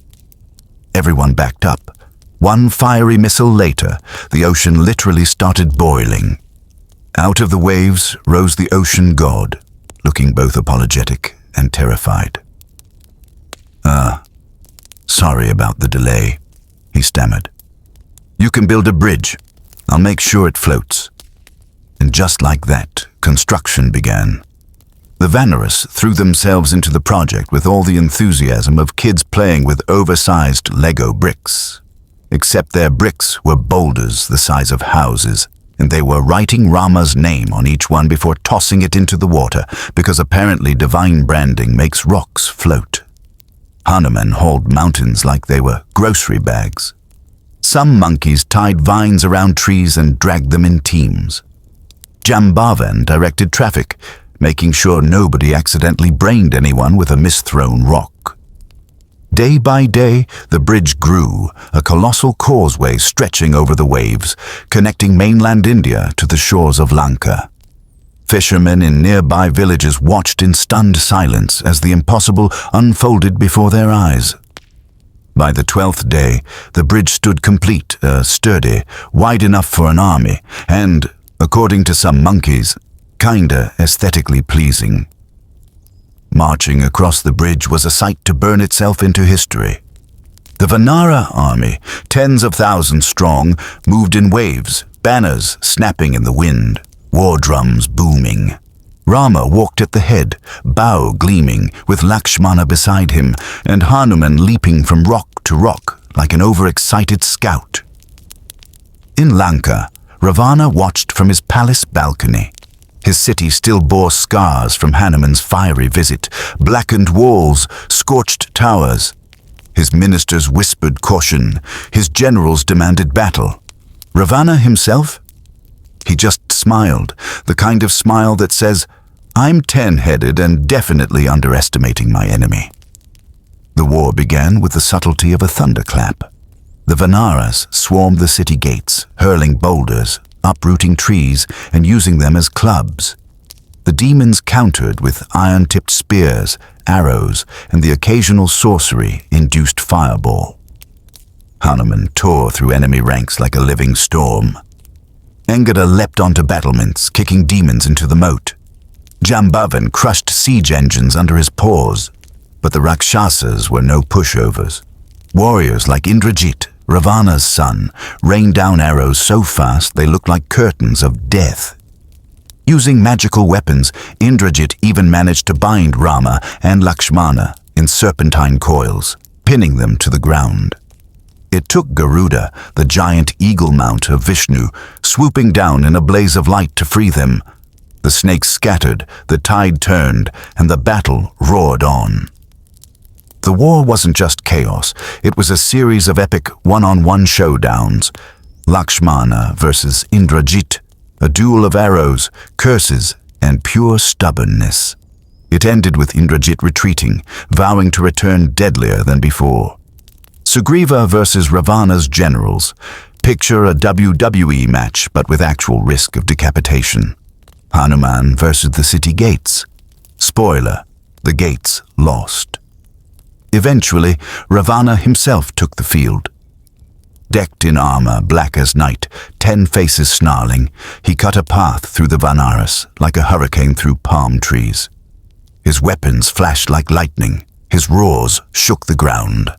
Everyone backed up. 1 fiery missile later, the ocean literally started boiling. Out of the waves rose the ocean god, looking both apologetic and terrified. Sorry about the delay," he stammered. "You can build a bridge. I'll make sure it floats." And just like that, construction began. The Vanaras threw themselves into the project with all the enthusiasm of kids playing with oversized Lego bricks. Except their bricks were boulders the size of houses, and they were writing Rama's name on each one before tossing it into the water, because apparently divine branding makes rocks float. Hanuman hauled mountains like they were grocery bags. Some monkeys tied vines around trees and dragged them in teams. Jambavan directed traffic, making sure nobody accidentally brained anyone with a misthrown rock. Day by day, the bridge grew, a colossal causeway stretching over the waves, connecting mainland India to the shores of Lanka. Fishermen in nearby villages watched in stunned silence as the impossible unfolded before their eyes. By the 12th day, the bridge stood complete, sturdy, wide enough for an army, and, according to some monkeys, kinda aesthetically pleasing. Marching across the bridge was a sight to burn itself into history. The Vanara army, tens of thousands strong, moved in waves, banners snapping in the wind, war drums booming. Rama walked at the head, bow gleaming, with Lakshmana beside him, and Hanuman leaping from rock to rock like an overexcited scout. In Lanka, Ravana watched from his palace balcony. His city still bore scars from Hanuman's fiery visit, blackened walls, scorched towers. His ministers whispered caution, his generals demanded battle. Ravana himself? He just smiled, the kind of smile that says, "I'm 10-headed and definitely underestimating my enemy." The war began with the subtlety of a thunderclap. The Vanaras swarmed the city gates, hurling boulders, uprooting trees, and using them as clubs. The demons countered with iron-tipped spears, arrows, and the occasional sorcery-induced fireball. Hanuman tore through enemy ranks like a living storm. Engada leapt onto battlements, kicking demons into the moat. Jambavan crushed siege engines under his paws. But the Rakshasas were no pushovers. Warriors like Indrajit, Ravana's son, rained down arrows so fast they looked like curtains of death. Using magical weapons, Indrajit even managed to bind Rama and Lakshmana in serpentine coils, pinning them to the ground. It took Garuda, the giant eagle mount of Vishnu, swooping down in a blaze of light to free them. The snakes scattered, the tide turned, and the battle roared on. The war wasn't just chaos, it was a series of epic one-on-one showdowns. Lakshmana versus Indrajit, a duel of arrows, curses, and pure stubbornness. It ended with Indrajit retreating, vowing to return deadlier than before. Sugriva versus Ravana's generals. Picture a WWE match, but with actual risk of decapitation. Hanuman versus the city gates. Spoiler, the gates lost. Eventually, Ravana himself took the field. Decked in armor black as night, 10 faces snarling, he cut a path through the Vanaras like a hurricane through palm trees. His weapons flashed like lightning, his roars shook the ground.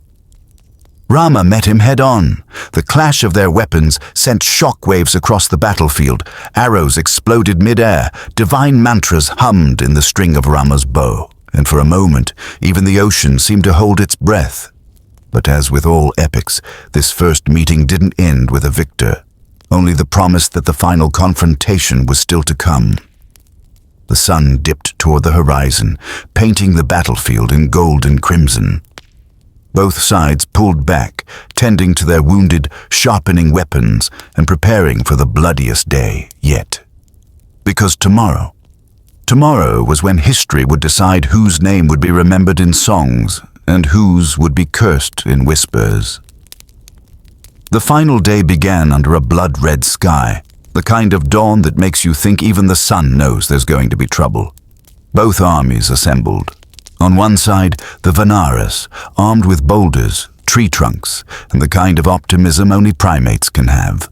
Rama met him head-on. The clash of their weapons sent shockwaves across the battlefield. Arrows exploded mid-air. Divine mantras hummed in the string of Rama's bow. And for a moment, even the ocean seemed to hold its breath. But as with all epics, this first meeting didn't end with a victor. Only the promise that the final confrontation was still to come. The sun dipped toward the horizon, painting the battlefield in gold and crimson. Both sides pulled back, tending to their wounded, sharpening weapons, and preparing for the bloodiest day yet. Because tomorrow was when history would decide whose name would be remembered in songs and whose would be cursed in whispers. The final day began under a blood-red sky, the kind of dawn that makes you think even the sun knows there's going to be trouble. Both armies assembled. On one side, the Vanaras, armed with boulders, tree trunks, and the kind of optimism only primates can have.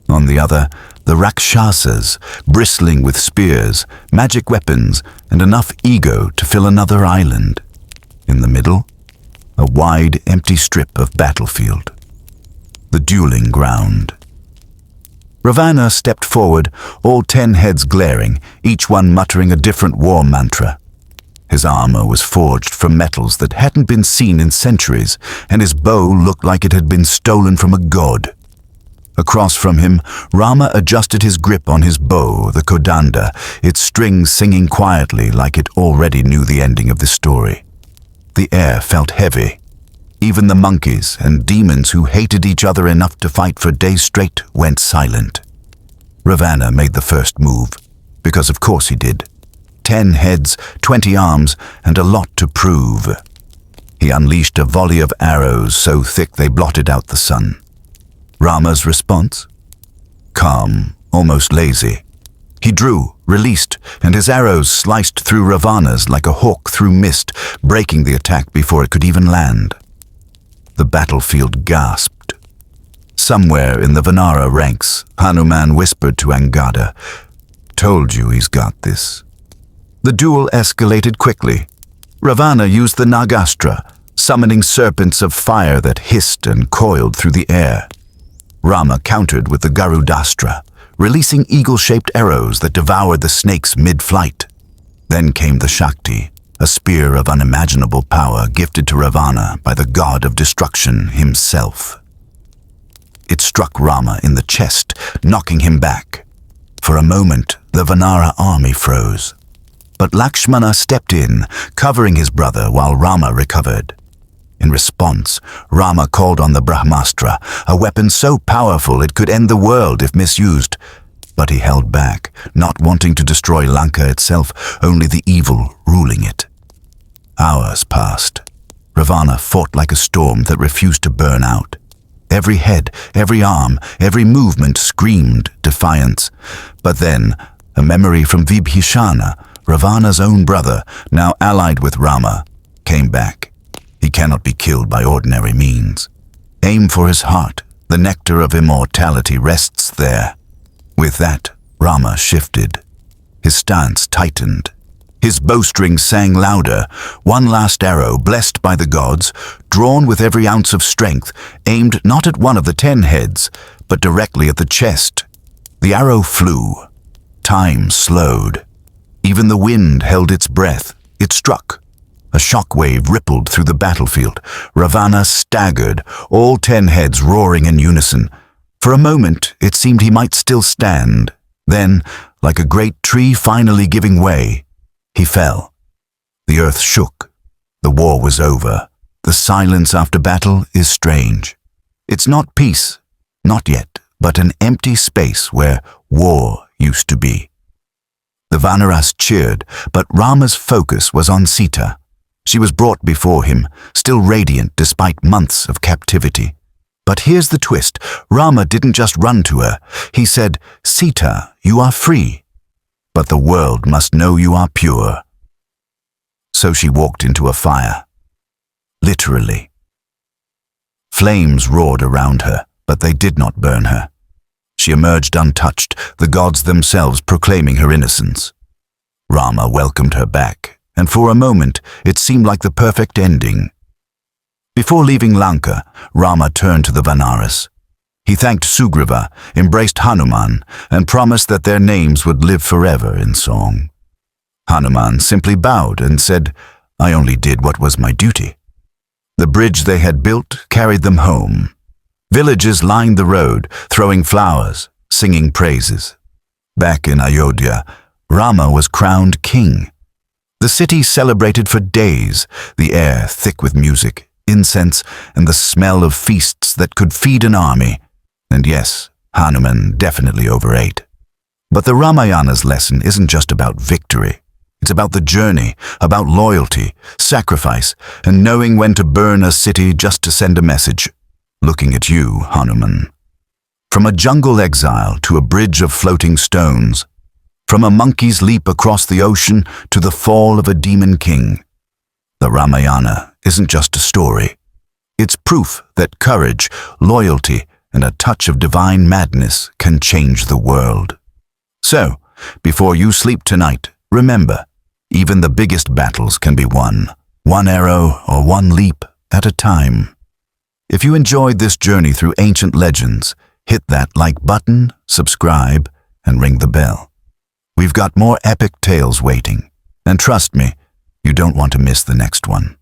On the other, the Rakshasas, bristling with spears, magic weapons, and enough ego to fill another island. In the middle, a wide, empty strip of battlefield. The dueling ground. Ravana stepped forward, all 10 heads glaring, each one muttering a different war mantra. His armor was forged from metals that hadn't been seen in centuries, and his bow looked like it had been stolen from a god. Across from him, Rama adjusted his grip on his bow, the Kodanda, its strings singing quietly like it already knew the ending of the story. The air felt heavy. Even the monkeys and demons who hated each other enough to fight for days straight went silent. Ravana made the first move, because of course he did. 10 heads, 20 arms, and a lot to prove. He unleashed a volley of arrows so thick they blotted out the sun. Rama's response? Calm, almost lazy. He drew, released, and his arrows sliced through Ravana's like a hawk through mist, breaking the attack before it could even land. The battlefield gasped. Somewhere in the Vanara ranks, Hanuman whispered to Angada, "Told you he's got this." The duel escalated quickly. Ravana used the Nagastra, summoning serpents of fire that hissed and coiled through the air. Rama countered with the Garudastra, releasing eagle-shaped arrows that devoured the snakes mid-flight. Then came the Shakti, a spear of unimaginable power gifted to Ravana by the god of destruction himself. It struck Rama in the chest, knocking him back. For a moment, The Vanara army froze. But Lakshmana stepped in, covering his brother while Rama recovered. In response, Rama called on the Brahmastra, a weapon so powerful it could end the world if misused. But he held back, not wanting to destroy Lanka itself, only the evil ruling it. Hours passed. Ravana fought like a storm that refused to burn out. Every head, every arm, every movement screamed defiance. But then, a memory from Vibhishana, Ravana's own brother, now allied with Rama, came back. He cannot be killed by ordinary means. Aim for his heart. The nectar of immortality rests there. With that, Rama shifted. His stance tightened. His bowstring sang louder. One last arrow, blessed by the gods, drawn with every ounce of strength, aimed not at one of the 10 heads, but directly at the chest. The arrow flew. Time slowed. Even the wind held its breath. It struck. A shockwave rippled through the battlefield. Ravana staggered, all 10 heads roaring in unison. For a moment, it seemed he might still stand. Then, like a great tree finally giving way, he fell. The earth shook. The war was over. The silence after battle is strange. It's not peace, not yet, but an empty space where war used to be. The Vanaras cheered, but Rama's focus was on Sita. She was brought before him, still radiant despite months of captivity. But here's the twist. Rama didn't just run to her. He said, "Sita, you are free, but the world must know you are pure." So she walked into a fire. Literally. Flames roared around her, but they did not burn her. She emerged untouched, the gods themselves proclaiming her innocence. Rama welcomed her back, and for a moment it seemed like the perfect ending. Before leaving Lanka, Rama turned to the Vanaras. He thanked Sugriva, embraced Hanuman, and promised that their names would live forever in song. Hanuman simply bowed and said, "I only did what was my duty." The bridge they had built carried them home. Villages lined the road, throwing flowers, singing praises. Back in Ayodhya, Rama was crowned king. The city celebrated for days, the air thick with music, incense, and the smell of feasts that could feed an army. And yes, Hanuman definitely overate. But the Ramayana's lesson isn't just about victory. It's about the journey, about loyalty, sacrifice, and knowing when to burn a city just to send a message. Looking at you, Hanuman. From a jungle exile to a bridge of floating stones, from a monkey's leap across the ocean to the fall of a demon king. The Ramayana isn't just a story. It's proof that courage, loyalty, and a touch of divine madness can change the world. So, before you sleep tonight, remember, even the biggest battles can be won, one arrow or one leap at a time. If you enjoyed this journey through ancient legends, hit that like button, subscribe, and ring the bell. We've got more epic tales waiting, and trust me, you don't want to miss the next one.